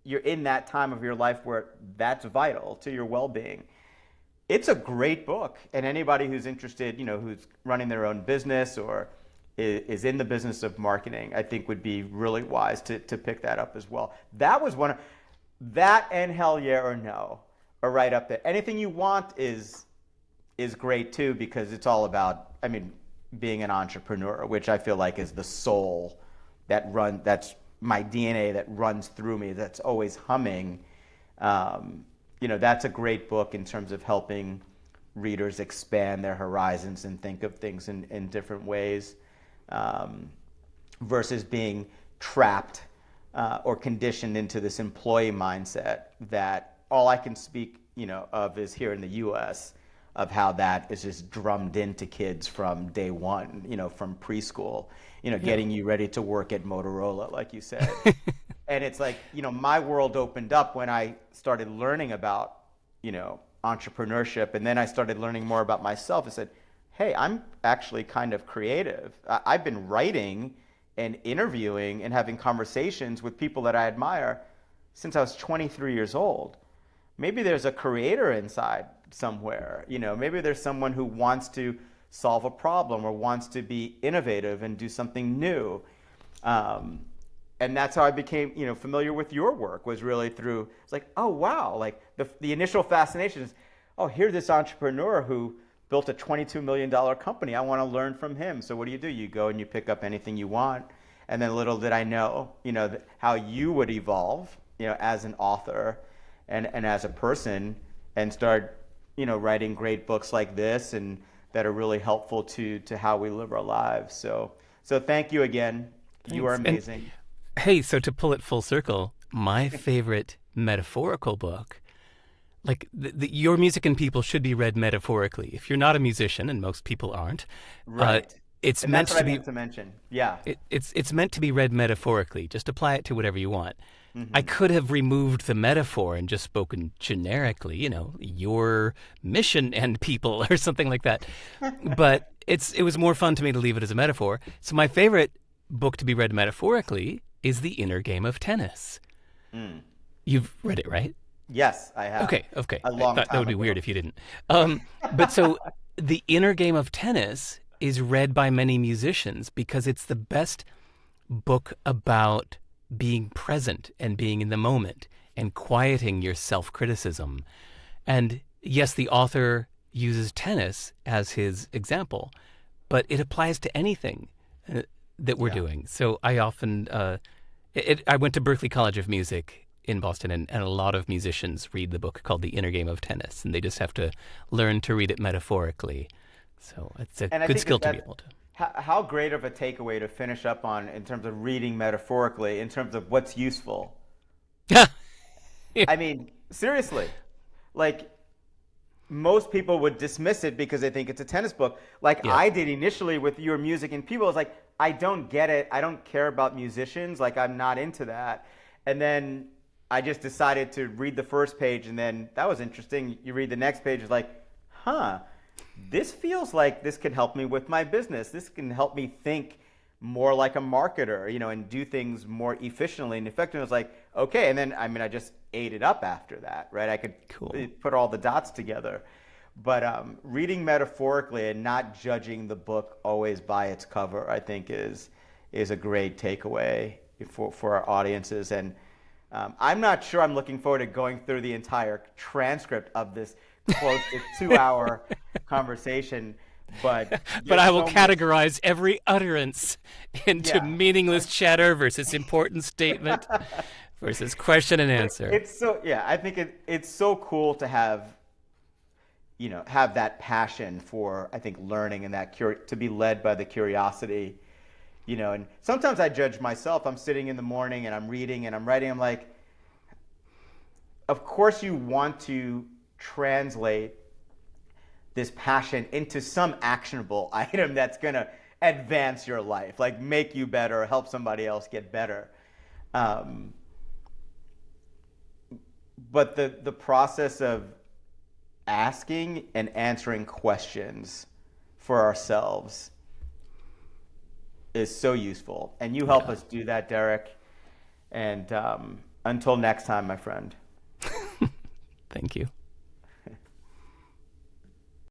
you're in that time of your life where that's vital to your well-being. It's a great book, and anybody who's interested, who's running their own business or is in the business of marketing, I think would be really wise to pick that up as well. That was one of that, and Hell Yeah or No are right up there. Anything You Want is great too, because it's all about, being an entrepreneur, which I feel like is the soul that's my DNA that runs through me, that's always humming. That's a great book in terms of helping readers expand their horizons and think of things in different ways, versus being trapped or conditioned into this employee mindset that all I can speak of is here in the U.S., of how that is just drummed into kids from day one, from preschool, getting you ready to work at Motorola, like you said. And it's like, my world opened up when I started learning about, entrepreneurship. And then I started learning more about myself and said, hey, I'm actually kind of creative. I've been writing and interviewing and having conversations with people that I admire since I was 23 years old. Maybe there's a creator inside somewhere. Maybe there's someone who wants to solve a problem or wants to be innovative and do something new. And that's how I became, familiar with your work, was really through, it's like, oh, wow. Like the initial fascination is, oh, here's this entrepreneur who built a $22 million company. I want to learn from him. So what do? You go and you pick up anything you want. And then little did I know, how you would evolve, as an author and as a person, and start, writing great books like this and that are really helpful to how we live our lives. So thank you again. Thanks. You are amazing. And, hey, so to pull it full circle, my favorite metaphorical book, like your music and people should be read metaphorically. If you're not a musician, and most people aren't, right. It's and meant that's what to I be meant to mention. Yeah. It's meant to be read metaphorically. Just apply it to whatever you want. Mm-hmm. I could have removed the metaphor and just spoken generically, your mission and people or something like that. But it was more fun to me to leave it as a metaphor. So my favorite book to be read metaphorically is The Inner Game of Tennis. Mm. You've read it, right? Yes, I have. Okay. A long time that would be ago. Weird if you didn't. But so The Inner Game of Tennis is read by many musicians because it's the best book about being present and being in the moment and quieting your self-criticism. And yes, the author uses tennis as his example, but it applies to anything that we're doing. So I often, I went to Berklee College of Music in Boston, and a lot of musicians read the book called The Inner Game of Tennis, and they just have to learn to read it metaphorically. So it's a good skill to be able to. How great of a takeaway to finish up on in terms of reading metaphorically, in terms of what's useful. Yeah. I mean, seriously, like most people would dismiss it because they think it's a tennis book. Like I did initially with your music and people. I was like, I don't get it. I don't care about musicians. Like I'm not into that. And then I just decided to read the first page, and then that was interesting. You read the next page, it's like, huh. This feels like this can help me with my business. This can help me think more like a marketer, and do things more efficiently and effectively. I was like, okay. And then, I just ate it up after that, right? I could put all the dots together. But reading metaphorically and not judging the book always by its cover, I think is a great takeaway for our audiences. And I'm not sure I'm looking forward to going through the entire transcript of this close to 2-hour conversation, but I will categorize every utterance into meaningless chatter versus important statement versus question and answer. I think it's so cool to have that passion for, I think, learning, and that to be led by the curiosity, and sometimes I judge myself. I'm sitting in the morning and I'm reading and I'm writing. I'm like, of course you want to translate this passion into some actionable item that's going to advance your life, like make you better, help somebody else get better. but the process of asking and answering questions for ourselves is so useful. And you help us do that, Derek. And until next time, my friend. Thank you.